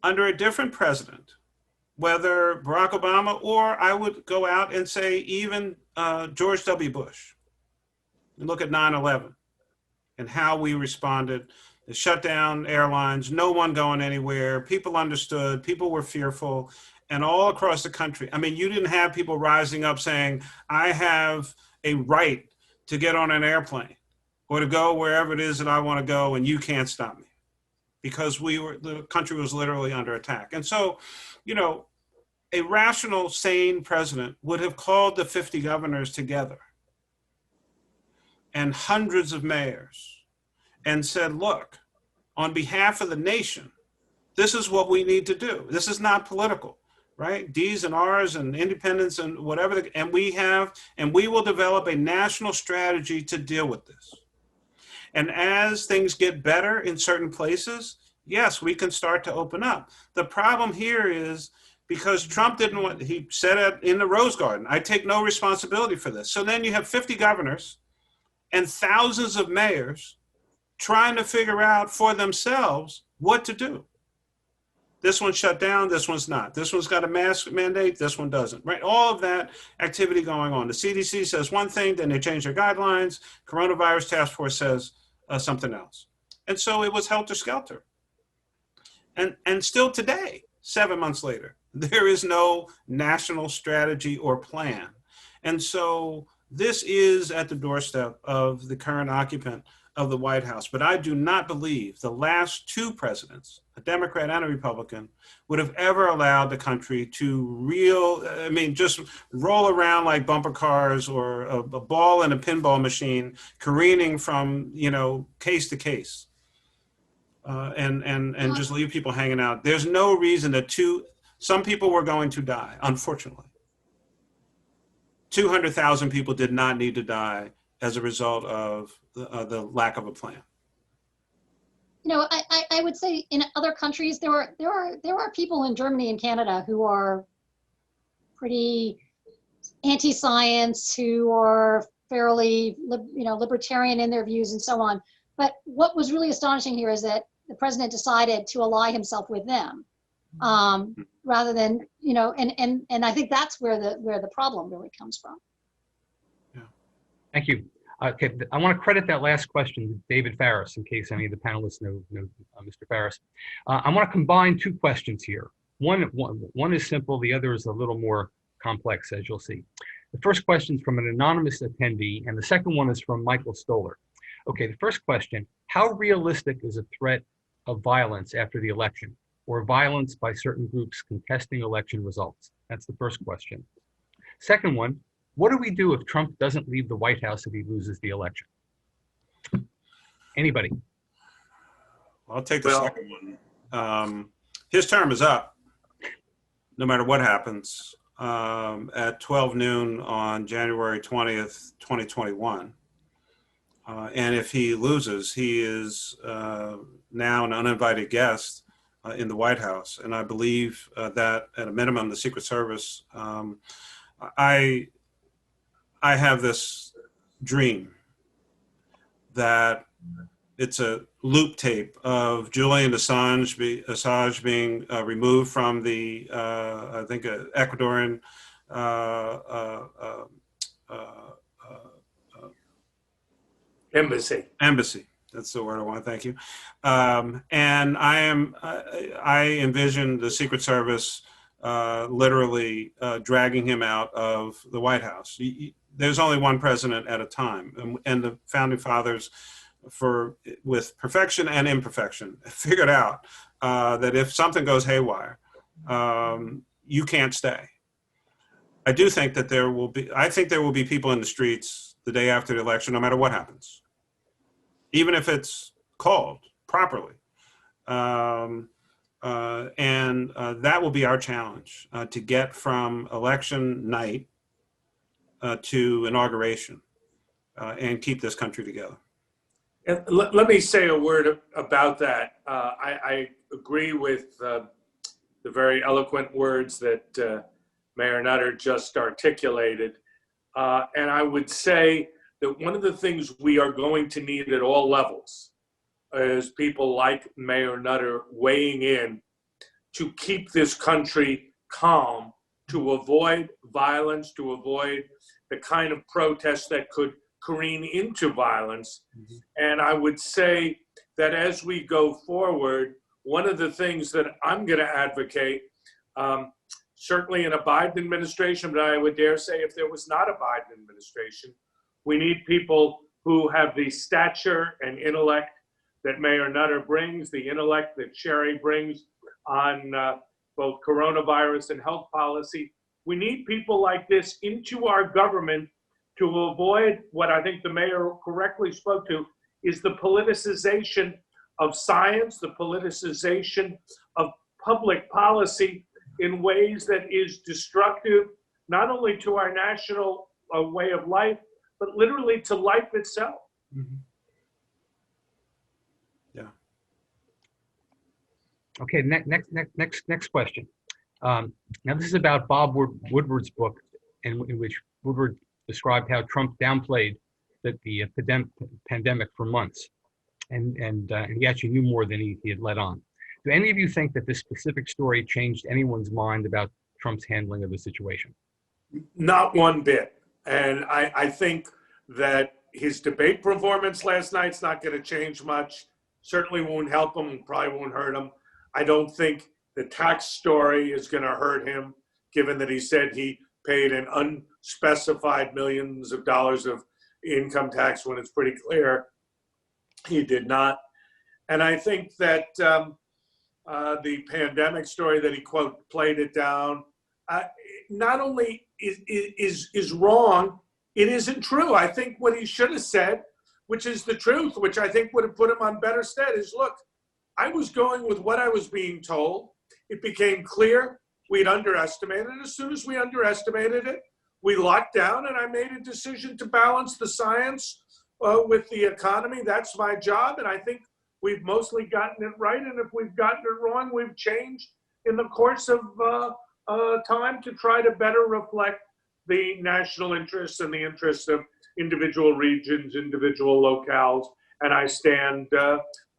Under a different president, whether Barack Obama or I would go out and say even George W. Bush, and look at 9/11 and how we responded, the shutdown airlines, no one going anywhere, people understood, people were fearful, and all across the country. I mean, you didn't have people rising up saying, I have a right to get on an airplane or to go wherever it is that I want to go, and you can't stop me. Because the country was literally under attack. And so, a rational, sane president would have called the 50 governors together and hundreds of mayors and said, look, on behalf of the nation, this is what we need to do. This is not political, right? D's and R's and independence and whatever, and we will develop a national strategy to deal with this. And as things get better in certain places, yes, we can start to open up. The problem here is because Trump he said it in the Rose Garden, I take no responsibility for this. So then you have 50 governors and thousands of mayors trying to figure out for themselves what to do. This one's shut down, this one's not. This one's got a mask mandate, this one doesn't, right? All of that activity going on. The CDC says one thing, then they change their guidelines. Coronavirus task force says something else. And so it was helter-skelter. And still today, 7 months later, there is no national strategy or plan. And so This is at the doorstep of the current occupant of the White House. But I do not believe the last two presidents, a Democrat and a Republican, would have ever allowed the country to just roll around like bumper cars or a ball in a pinball machine, careening from, case to case, and just leave people hanging out. There's no reason that some people were going to die, unfortunately. 200,000 people did not need to die as a result of the lack of a plan. I would say in other countries there are people in Germany and Canada who are pretty anti-science, who are fairly libertarian in their views and so on. But what was really astonishing here is that the president decided to ally himself with them, rather than and I think that's where the problem really comes from. Yeah. Thank you. Okay, I want to credit that last question to David Farris, in case any of the panelists know Mr. Farris. I want to combine two questions here. One is simple, the other is a little more complex, as you'll see. The first question is from an anonymous attendee, and the second one is from Michael Stoller. Okay, the first question: how realistic is a threat of violence after the election, or violence by certain groups contesting election results? That's the first question. Second one: what do we do if Trump doesn't leave the White House if he loses the election? Anybody? I'll take the second one. His term is up, no matter what happens, at 12 noon on January 20th, 2021. And if he loses, he is now an uninvited guest in the White House. And I believe that at a minimum, the Secret Service, I have this dream that it's a loop tape of Julian Assange being removed from the, I think, Ecuadorian embassy. That's the word I want. Thank you. And I envision the Secret Service literally dragging him out of the White House. There's only one president at a time, and the founding fathers, with perfection and imperfection, figured out that if something goes haywire, you can't stay. I do think that there will be people in the streets the day after the election, no matter what happens, even if it's called properly. And that will be our challenge, to get from election night to inauguration, and keep this country together. And let me say a word about that. I agree with the very eloquent words that Mayor Nutter just articulated. And I would say that one of the things we are going to need at all levels is people like Mayor Nutter weighing in to keep this country calm, to avoid violence, to avoid the kind of protests that could careen into violence. Mm-hmm. And I would say that as we go forward, one of the things that I'm going to advocate, certainly in a Biden administration, but I would dare say if there was not a Biden administration, we need people who have the stature and intellect that Mayor Nutter brings, the intellect that Sherry brings on both coronavirus and health policy. We need people like this into our government to avoid what I think the mayor correctly spoke to, is the politicization of science, the politicization of public policy in ways that is destructive, not only to our national way of life, but literally to life itself. Mm-hmm. Yeah. Okay, next question. Now this is about Bob Woodward's book, in which Woodward described how Trump downplayed the pandemic for months, and he actually knew more than he had let on. Do any of you think that this specific story changed anyone's mind about Trump's handling of the situation? Not one bit. And I think that his debate performance last night's not going to change much. Certainly won't help him, probably won't hurt him. I don't think the tax story is going to hurt him, given that he said he paid an specified millions of dollars of income tax when it's pretty clear he did not. And I think that the pandemic story that he quote played it down, not only is wrong, it isn't true. I think what he should have said, which is the truth, which I think would have put him on better stead, is look, I was going with what I was being told. It became clear we'd underestimated it. As soon as we underestimated it, we locked down, and I made a decision to balance the science with the economy. That's my job, and I think we've mostly gotten it right. And if we've gotten it wrong, we've changed in the course of time to try to better reflect the national interests and the interests of individual regions, individual locales. And I stand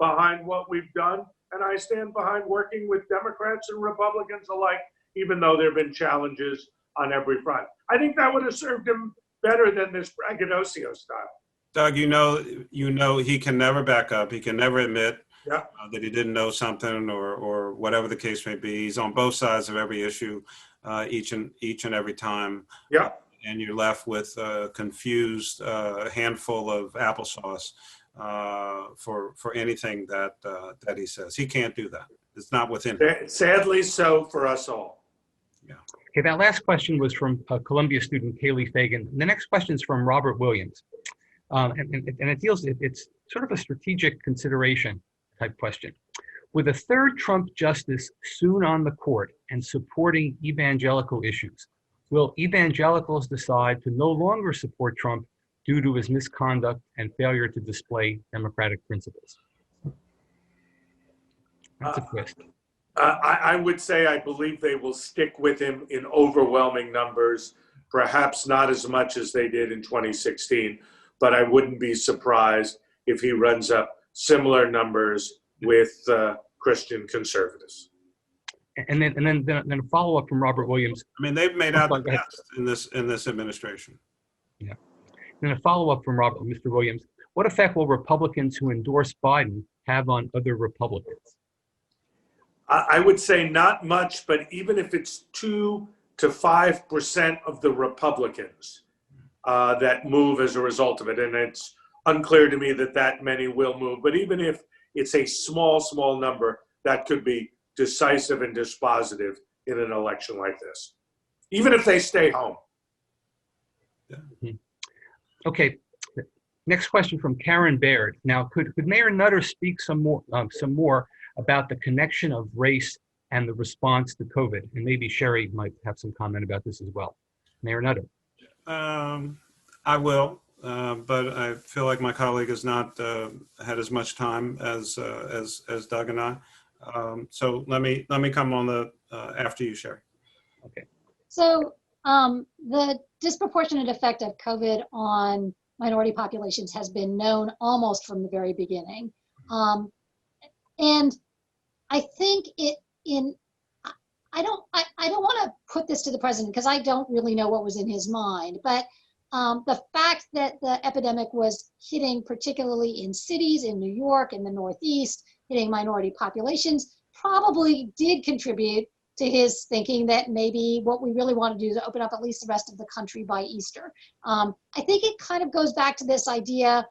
behind what we've done, and I stand behind working with Democrats and Republicans alike, even though there have been challenges on every front. I think that would have served him better than this braggadocio style. Doug, you know, he can never back up. He can never admit Yeah. that he didn't know something or whatever the case may be. He's on both sides of every issue each and every time. Yeah. And you're left with a confused handful of applesauce for anything that he says. He can't do that. It's not within him. Sadly so for us all. Yeah. Okay, that last question was from Columbia student Kaylee Fagan. The next question is from Robert Williams. And it deals, it's sort of a strategic consideration type question. With a third Trump justice soon on the court and supporting evangelical issues, will evangelicals decide to no longer support Trump due to his misconduct and failure to display democratic principles? That's a twist. I would say I believe they will stick with him in overwhelming numbers, perhaps not as much as they did in 2016, but I wouldn't be surprised if he runs up similar numbers with Christian conservatives. And then a follow-up from Robert Williams. I mean, they've made out the best in this administration. Yeah. And a follow-up from Mr. Williams. What effect will Republicans who endorse Biden have on other Republicans? I would say not much, but even if it's 2 to 5% of the Republicans that move as a result of it, and it's unclear to me that many will move, but even if it's a small number, that could be decisive and dispositive in an election like this, even if they stay home. Yeah. Okay, next question from Karen Baird. Now, could Mayor Nutter speak some more about the connection of race and the response to COVID? And maybe Sherry might have some comment about this as well. Mayor Nutter. I will, but I feel like my colleague has not had as much time as Doug and I. So let me come on after you, Sherry. Okay. So the disproportionate effect of COVID on minority populations has been known almost from the very beginning. And I think I don't want to put this to the president because I don't really know what was in his mind, but the fact that the epidemic was hitting particularly in cities in New York and the Northeast, hitting minority populations, probably did contribute to his thinking that maybe what we really want to do is open up at least the rest of the country by Easter. I think it kind of goes back to this idea,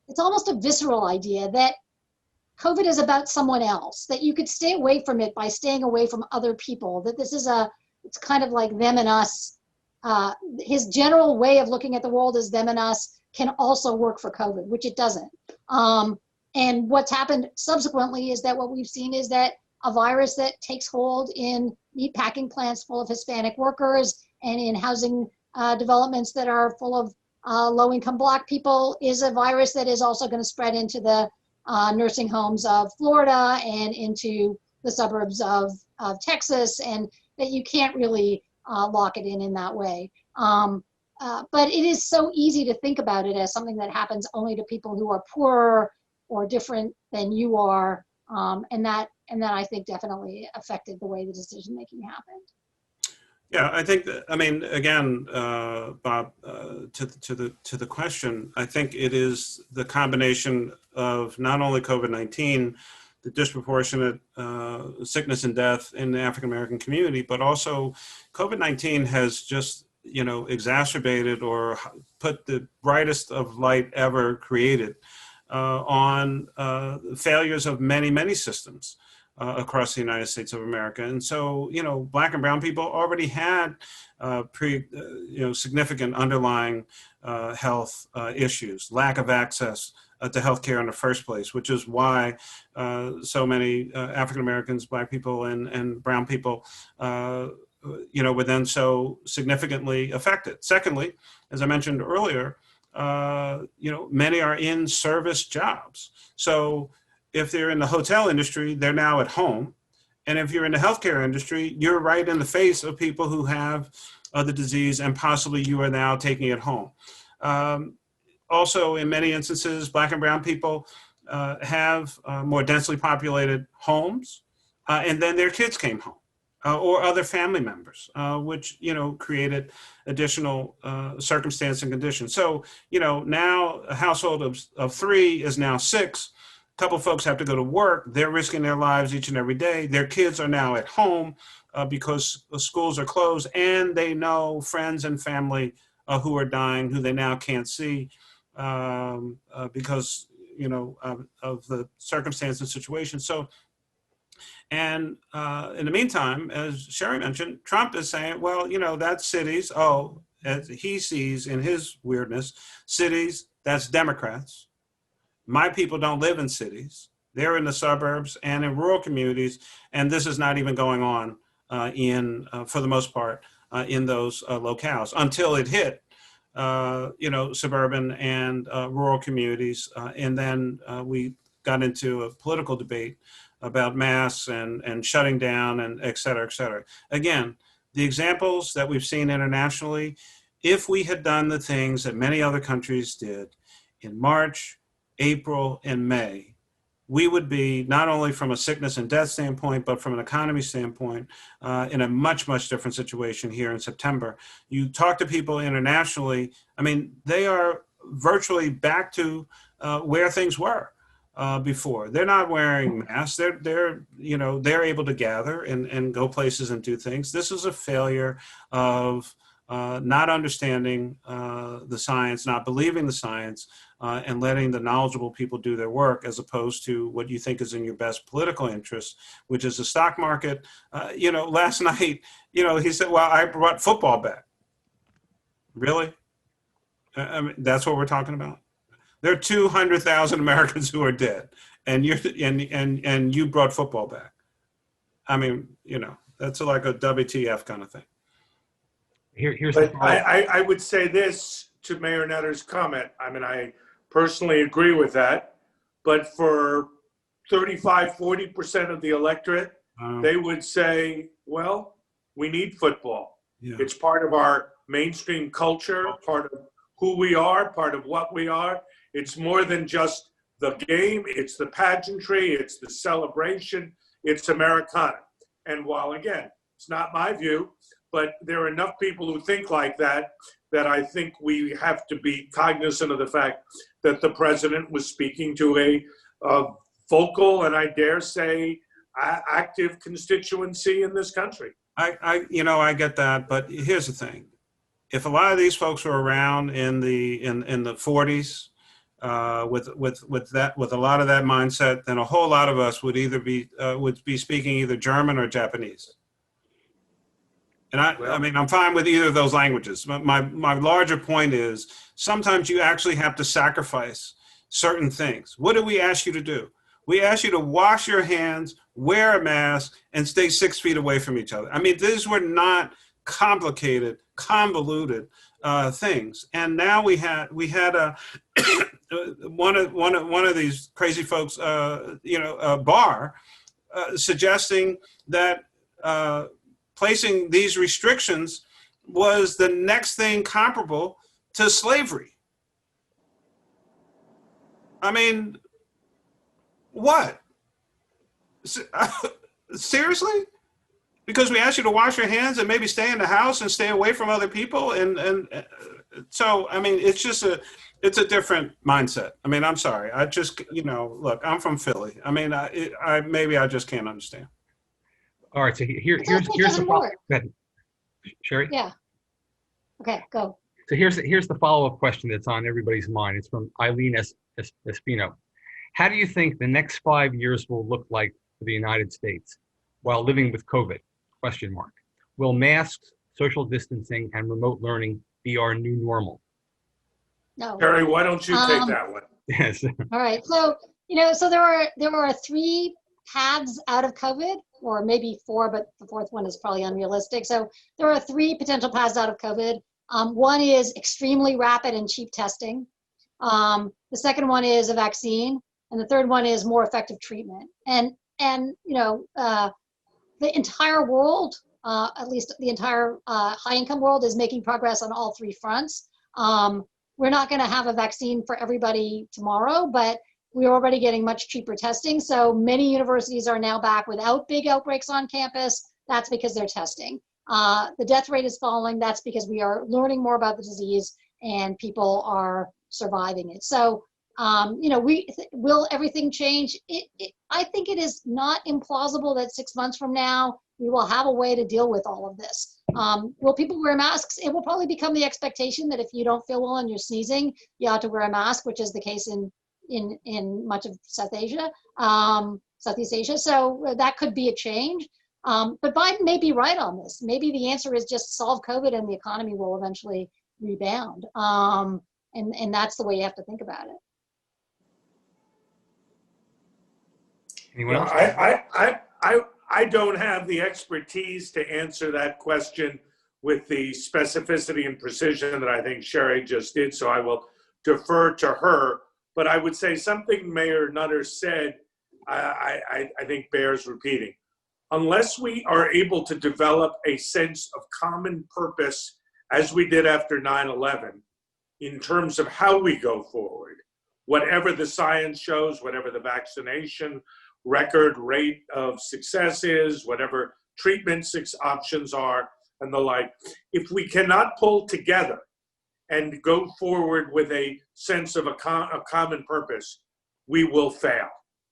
it's almost a visceral idea that COVID is about someone else, that you could stay away from it by staying away from other people, that this is it's kind of like them and us. His general way of looking at the world as them and us can also work for COVID, which it doesn't. And what's happened subsequently is that what we've seen is that a virus that takes hold in meat packing plants full of Hispanic workers and in housing developments that are full of low-income Black people is a virus that is also going to spread into the nursing homes of Florida and into the suburbs of Texas, and that you can't really lock it in that way. But it is so easy to think about it as something that happens only to people who are poorer or different than you are, and that I think definitely affected the way the decision making happened. Yeah, I think that, I mean, again, Bob, to the question, I think it is the combination of not only COVID-19, the disproportionate sickness and death in the African-American community, but also COVID-19 has just exacerbated or put the brightest of light ever created on failures of many, many systems across the United States of America. And so, Black and brown people already had significant underlying health issues, lack of access to healthcare in the first place, which is why so many African Americans, Black people, and brown people, were then so significantly affected. Secondly, as I mentioned earlier, many are in service jobs. So if they're in the hotel industry, they're now at home. And if you're in the healthcare industry, you're right in the face of people who have the disease, and possibly you are now taking it home. Also, in many instances, Black and brown people have more densely populated homes, and then their kids came home. Or other family members, which, created additional circumstance and conditions. So, now a household of 3 is now 6. A couple of folks have to go to work. They're risking their lives each and every day. Their kids are now at home because the schools are closed, and they know friends and family who are dying, who they now can't see because, of the circumstance and situation. So, and in the meantime, as Sherry mentioned, Trump is saying, well, that's cities. Oh, as he sees in his weirdness, cities, that's Democrats. My people don't live in cities. They're in the suburbs and in rural communities. And this is not even going on for the most part, in those locales until it hit, suburban and rural communities. And then we got into a political debate about masks and shutting down and et cetera, et cetera. Again, the examples that we've seen internationally, if we had done the things that many other countries did in March, April, and May, we would be, not only from a sickness and death standpoint, but from an economy standpoint, in a much, much different situation here in September. You talk to people internationally, they are virtually back to where things were. Before. They're not wearing masks. They're able to gather and go places and do things. This is a failure of not understanding the science, not believing the science, and letting the knowledgeable people do their work, as opposed to what you think is in your best political interest, which is the stock market. Last night, he said, well, I brought football back. Really? That's what we're talking about? There are 200,000 Americans who are dead, and you brought football back. That's like a WTF kind of thing. Here's but the I would say this to Mayor Netter's comment. I personally agree with that, but for 35-40% of the electorate, they would say, well, we need football. Yeah. It's part of our mainstream culture, part of who we are, part of what we are. It's more than just the game. It's the pageantry. It's the celebration. It's Americana. And while, again, it's not my view, but there are enough people who think like that, that I think we have to be cognizant of the fact that the president was speaking to a vocal, and I dare say, active constituency in this country. I get that, but here's the thing. If a lot of these folks were around in the 40s, with a lot of that mindset, then a whole lot of us would be speaking either German or Japanese. And I'm fine with either of those languages. My larger point is, sometimes you actually have to sacrifice certain things. What do we ask you to do? We ask you to wash your hands, wear a mask, and stay 6 feet away from each other. These were not complicated, convoluted things. And now we had a one of these crazy folks, bar, suggesting that placing these restrictions was the next thing comparable to slavery. What? Seriously? Because we asked you to wash your hands and maybe stay in the house and stay away from other people, and so it's a different mindset. I'm sorry. I just look. I'm from Philly. Maybe I just can't understand. All right. So here's the problem. Go ahead, Sherry. Yeah. Okay, go. So here's the follow-up question that's on everybody's mind. It's from Eileen Espino. How do you think the next 5 years will look like for the United States while living with COVID? Question mark. Will masks, social distancing, and remote learning be our new normal? No. Terry, why don't you take that one? Yes. All right. So, so there are 3 paths out of COVID, or maybe 4, but the 4th one is probably unrealistic. So there are 3 potential paths out of COVID. One is extremely rapid and cheap testing. The second one is a vaccine, and the third one is more effective treatment. And the entire world, at least the entire high-income world, is making progress on all 3 fronts. We're not going to have a vaccine for everybody tomorrow, but we're already getting much cheaper testing. So many universities are now back without big outbreaks on campus. That's because they're testing. The death rate is falling. That's because we are learning more about the disease and people are surviving it. So, will everything change? I think it is not implausible that 6 months from now, we will have a way to deal with all of this. Will people wear masks? It will probably become the expectation that if you don't feel well and you're sneezing, you ought to wear a mask, which is the case in much of Southeast Asia. So that could be a change. But Biden may be right on this. Maybe the answer is just solve COVID and the economy will eventually rebound. And that's the way you have to think about it. Anyone else? I don't have the expertise to answer that question with the specificity and precision that I think Sherry just did, so I will defer to her. But I would say something Mayor Nutter said, I think bears repeating. Unless we are able to develop a sense of common purpose, as we did after 9/11, in terms of how we go forward, whatever the science shows, whatever the vaccination record rate of success is, whatever treatment options are, and the like, if we cannot pull together and go forward with a sense of a common purpose, we will fail.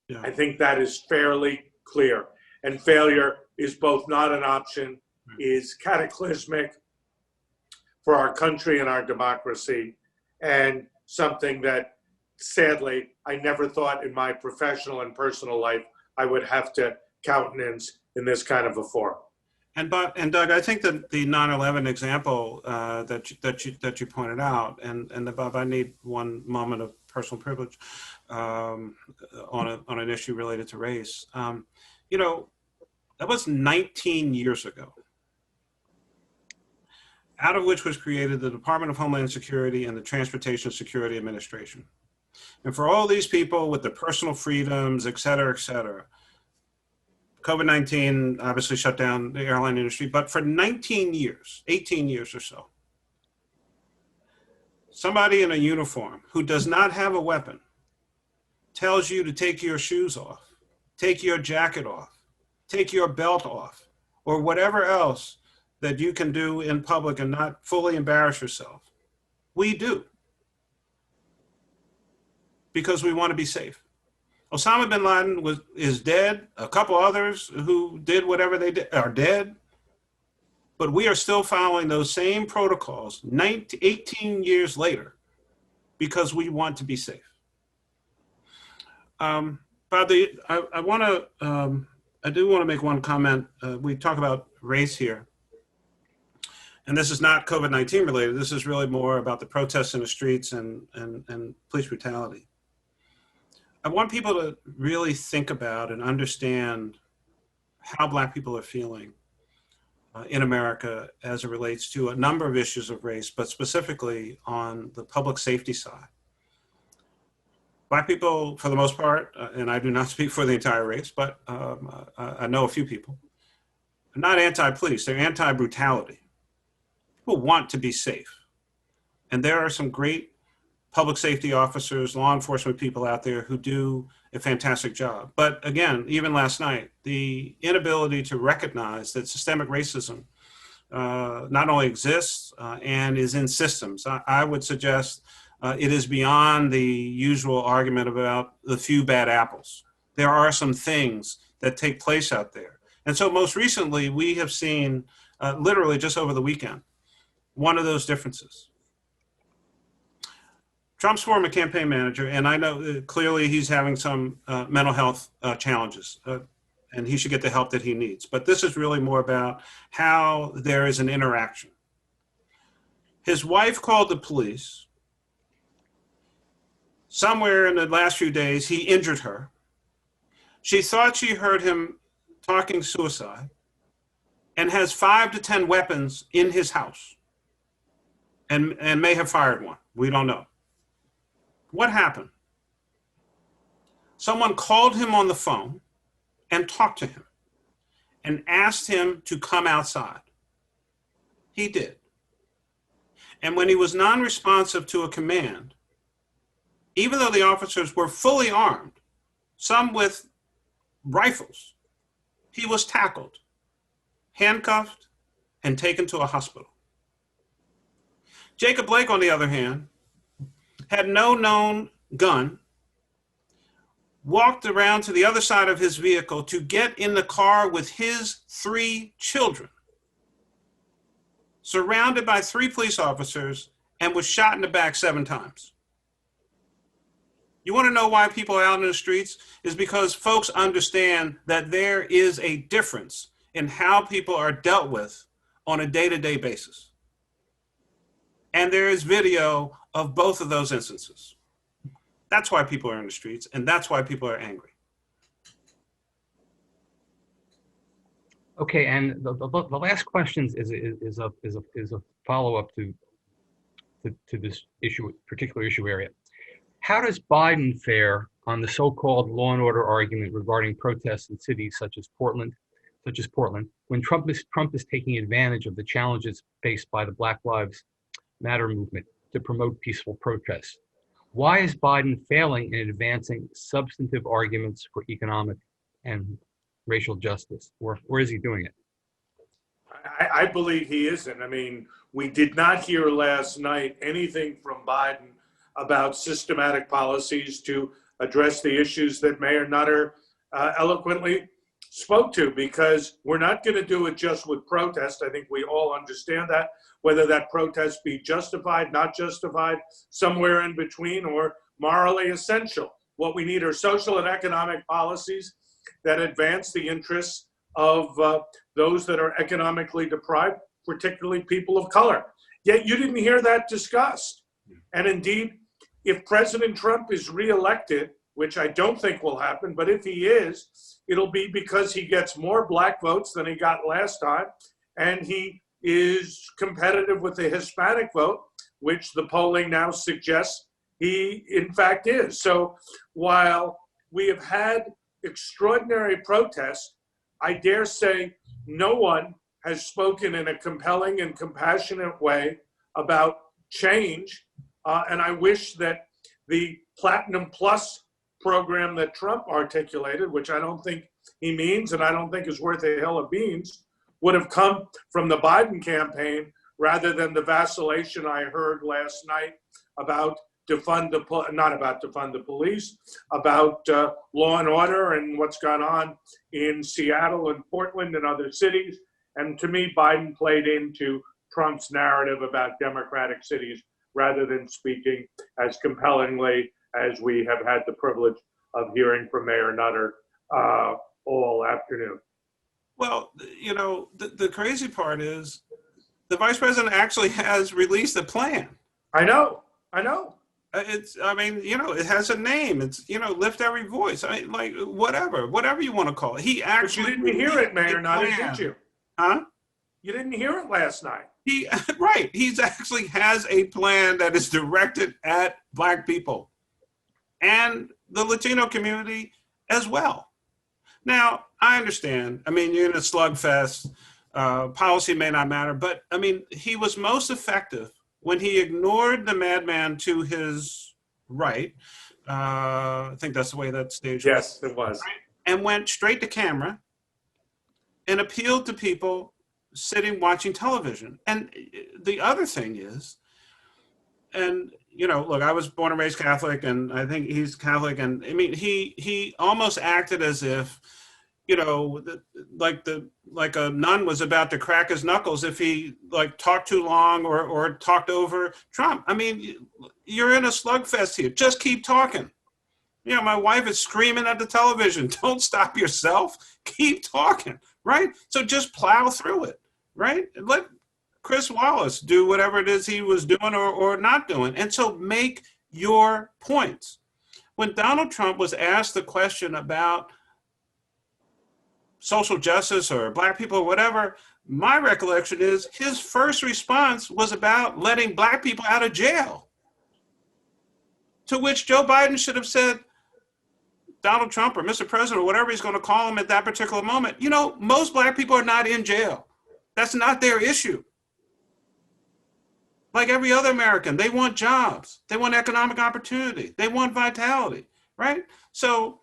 Yeah. I think that is fairly clear. And failure is both not an option, is cataclysmic for our country and our democracy, and something that, sadly, I never thought in my professional and personal life I would have to countenance in this kind of a forum. And Doug, I think that the 9/11 example that you pointed out, and Bob, I need one moment of personal privilege on an issue related to race. That was 19 years ago, out of which was created the Department of Homeland Security and the Transportation Security Administration. And for all these people with their personal freedoms, et cetera, COVID-19 obviously shut down the airline industry, but for 19 years, 18 years or so, somebody in a uniform who does not have a weapon tells you to take your shoes off, take your jacket off, take your belt off, or whatever else that you can do in public and not fully embarrass yourself. We do. Because we want to be safe. Osama bin Laden is dead. A couple others who did whatever they did are dead. But we are still following those same protocols 18 years later because we want to be safe. Bob, I do want to make one comment. We talk about race here. And this is not COVID-19 related. This is really more about the protests in the streets and police brutality. I want people to really think about and understand how Black people are feeling in America as it relates to a number of issues of race, but specifically on the public safety side. Black people, for the most part, and I do not speak for the entire race, but I know a few people, are not anti-police, they're anti-brutality. People want to be safe. And there are some great public safety officers, law enforcement people out there who do a fantastic job. But again, even last night, the inability to recognize that systemic racism not only exists and is in systems. I would suggest it is beyond the usual argument about the few bad apples. There are some things that take place out there. And so most recently, we have seen literally just over the weekend, one of those differences. Trump's former campaign manager, and I know clearly he's having some mental health challenges, and he should get the help that he needs. But this is really more about how there is an interaction. His wife called the police. Somewhere in the last few days, he injured her. She thought she heard him talking suicide and has 5 to 10 weapons in his house and may have fired one. We don't know. What happened? Someone called him on the phone and talked to him and asked him to come outside. He did. And when he was non-responsive to a command, even though the officers were fully armed, some with rifles, he was tackled, handcuffed, and taken to a hospital. Jacob Blake, on the other hand, had no known gun, walked around to the other side of his vehicle to get in the car with his 3 children, surrounded by 3 police officers, and was shot in the back 7 times. You want to know why people are out in the streets? Is because folks understand that there is a difference in how people are dealt with on a day-to-day basis. And there is video of both of those instances. That's why people are in the streets, and that's why people are angry. Okay, and the last question is a follow-up to this issue, particular issue area. How does Biden fare on the so-called law and order argument regarding protests in cities such as Portland, when Trump is taking advantage of the challenges faced by the Black Lives Matter movement to promote peaceful protests? Why is Biden failing in advancing substantive arguments for economic and racial justice? Or is he doing it? I believe he isn't. I mean, we did not hear last night anything from Biden about systematic policies to address the issues that Mayor Nutter eloquently spoke to, because we're not going to do it just with protest. I think we all understand that, whether that protest be justified, not justified, somewhere in between, or morally essential. What we need are social and economic policies that advance the interests of those that are economically deprived, particularly people of color. Yet you didn't hear that discussed. And indeed, if President Trump is reelected, which I don't think will happen, but if he is, it'll be because he gets more black votes than he got last time, and he is competitive with the Hispanic vote, which the polling now suggests he in fact is. So while we have had extraordinary protests, I dare say no one has spoken in a compelling and compassionate way about change. And I wish that the Platinum Plus program that Trump articulated, which I don't think he means and I don't think is worth a hill of beans, would have come from the Biden campaign rather than the vacillation I heard last night about not about defund the police, about law and order and what's gone on in Seattle and Portland and other cities. And to me, Biden played into Trump's narrative about democratic cities rather than speaking as compellingly as we have had the privilege of hearing from Mayor Nutter all afternoon. Well, you know, the crazy part is the vice president actually has released a plan. I know. I mean, you know, it has a name. It's, you know, lift every voice. I mean, like, whatever you want to call it. He actually. But you didn't hear it, Mayor Nutter, did you? Huh? You didn't hear it last night. Right. He's actually has a plan that is directed at Black people and the Latino community as well. Now, I understand. I mean, you're in a slugfest. Policy may not matter, but I mean, he was most effective when he ignored the madman to his right. I think that's the way that stage was. Yes, it was. And went straight to camera and appealed to people sitting watching television. And the other thing is, and you know, look, I was born and raised Catholic, and I think he's Catholic, and I mean, he almost acted as if you know, like a nun was about to crack his knuckles if he like talked too long or talked over Trump. I mean, you're in a slugfest here. Just keep talking. You know, my wife is screaming at the television. Don't stop yourself. Keep talking, right? So just plow through it, right? Let Chris Wallace do whatever it is he was doing or not doing. And so make your points. When Donald Trump was asked the question about social justice or black people or whatever, my recollection is his first response was about letting black people out of jail. To which Joe Biden should have said, Donald Trump or Mr. President or whatever he's going to call him at that particular moment, you know, most black people are not in jail. That's not their issue. Like every other American, they want jobs. They want economic opportunity. They want vitality, right? So,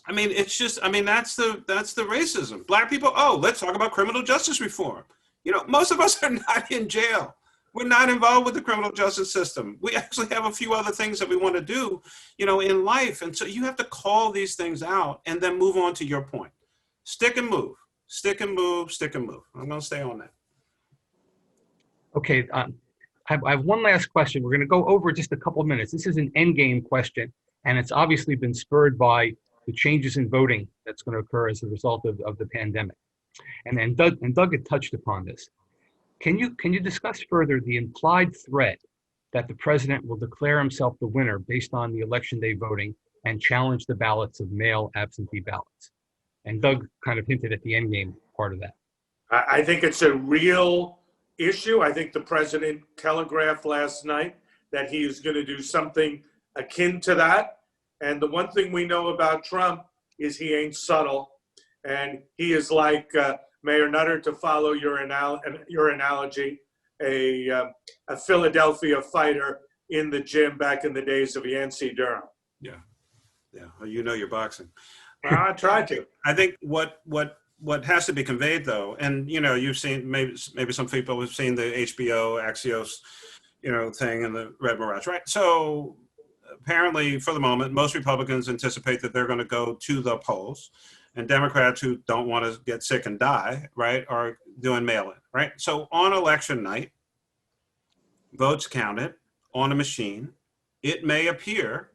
I mean, it's just, I mean, that's the racism. Black people, oh, let's talk about criminal justice reform. You know, most of us are not in jail. We're not involved with the criminal justice system. We actually have a few other things that we want to do, you know, in life. And so you have to call these things out and then move on to your point. Stick and move, stick and move, stick and move. I'm going to stay on that. Okay, I have one last question. We're going to go over just a couple of minutes. This is an endgame question, and it's obviously been spurred by the changes in voting that's going to occur as a result of the pandemic. And Doug had touched upon this. Can you discuss further the implied threat that the president will declare himself the winner based on the election day voting and challenge the ballots of mail absentee ballots? And Doug kind of hinted at the endgame part of that. I think it's a real issue. I think the president telegraphed last night that he is going to do something akin to that. And the one thing we know about Trump is he ain't subtle. And he is like Mayor Nutter, to follow your analogy, a Philadelphia fighter in the gym back in the days of Yancey Durham. Yeah. Well, you know your boxing. I tried to. I think what has to be conveyed, though, and you know, you've seen maybe some people have seen the HBO Axios, you know, thing and the Red Mirage, right? So apparently, for the moment, most Republicans anticipate that they're going to go to the polls. And Democrats who don't want to get sick and die, right, are doing mail-in, right? So on election night, votes counted on a machine. It may appear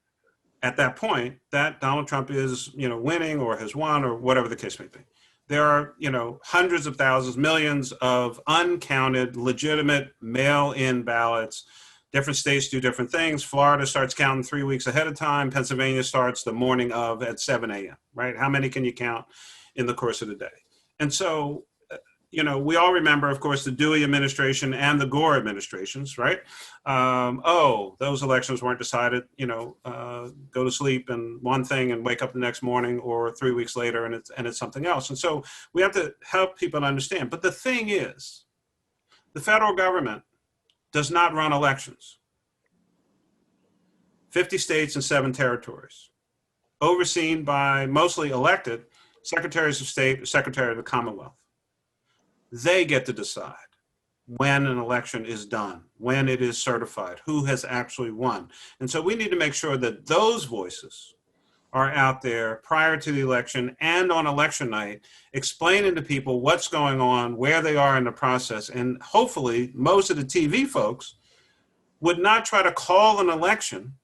at that point that Donald Trump is, you know, winning or has won or whatever the case may be. There are, you know, hundreds of thousands, millions of uncounted, legitimate mail-in ballots. Different states do different things. Florida starts counting 3 weeks ahead of time. Pennsylvania starts the morning of at 7 a.m., right? How many can you count in the course of the day? And so, you know, we all remember, of course, the Dewey administration and the Gore administrations, right? Those elections weren't decided, you know, go to sleep and one thing and wake up the next morning or 3 weeks later and it's something else. And so we have to help people understand. But the thing is, the federal government does not run elections. 50 states and 7 territories, overseen by mostly elected secretaries of state, secretary of the Commonwealth. They get to decide when an election is done, when it is certified, who has actually won. And so we need to make sure that those voices are out there prior to the election and on election night, explaining to people what's going on, where they are in the process. And hopefully most of the TV folks would not try to call an election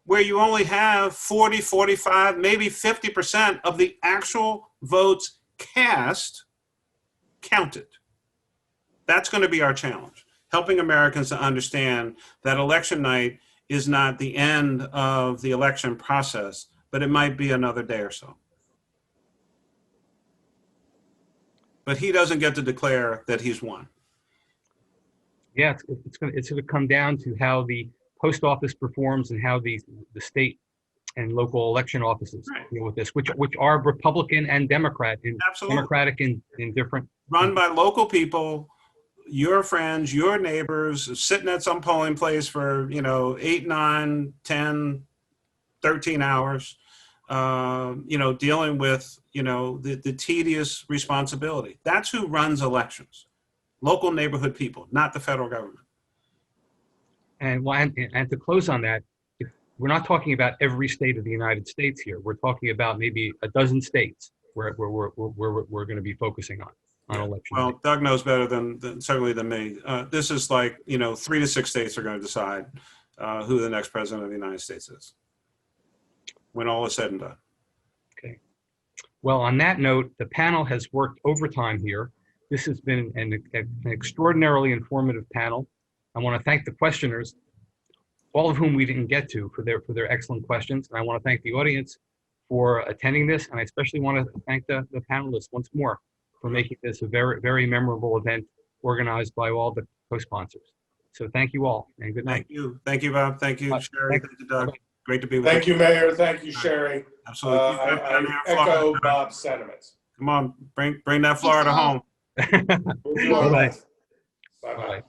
where you only have 40, 45, maybe 50% of the actual votes cast counted. That's going to be our challenge, helping Americans to understand that election night is not the end of the election process, but it might be another day or so. But he doesn't get to declare that he's won. Yeah, it's going to come down to how the post office performs and how the state and local election offices deal with this, which are Republican and Democrat, Absolutely. Democratic in different. Run by local people, your friends, your neighbors, sitting at some polling place for, 8, 9, 10, 13 hours, dealing with, the tedious responsibility. That's who runs elections. Local neighborhood people, not the federal government. And to close on that, we're not talking about every state of the United States here. We're talking about maybe a dozen states. where we're going to be focusing on election Well, night. Doug knows better certainly than me. This is like, 3 to 6 states are going to decide who the next president of the United States is when all is said and done. Okay. Well, on that note, the panel has worked overtime here. This has been an extraordinarily informative panel. I want to thank the questioners, all of whom we didn't get to, for their excellent questions. And I want to thank the audience for attending this. And I especially want to thank the panelists once more for making this a very, very memorable event organized by all the co-sponsors. So thank you all, and good night. Thank you. Thank you, Bob. Thank you, Sherry. Thank you, Doug. Great to be with Thank you, Mayor. Thank you, Sherry. Absolutely. I echo Bob's sentiments. Come on, bring that Florida home. We'll do our Bye-bye. best. Bye-bye. Bye.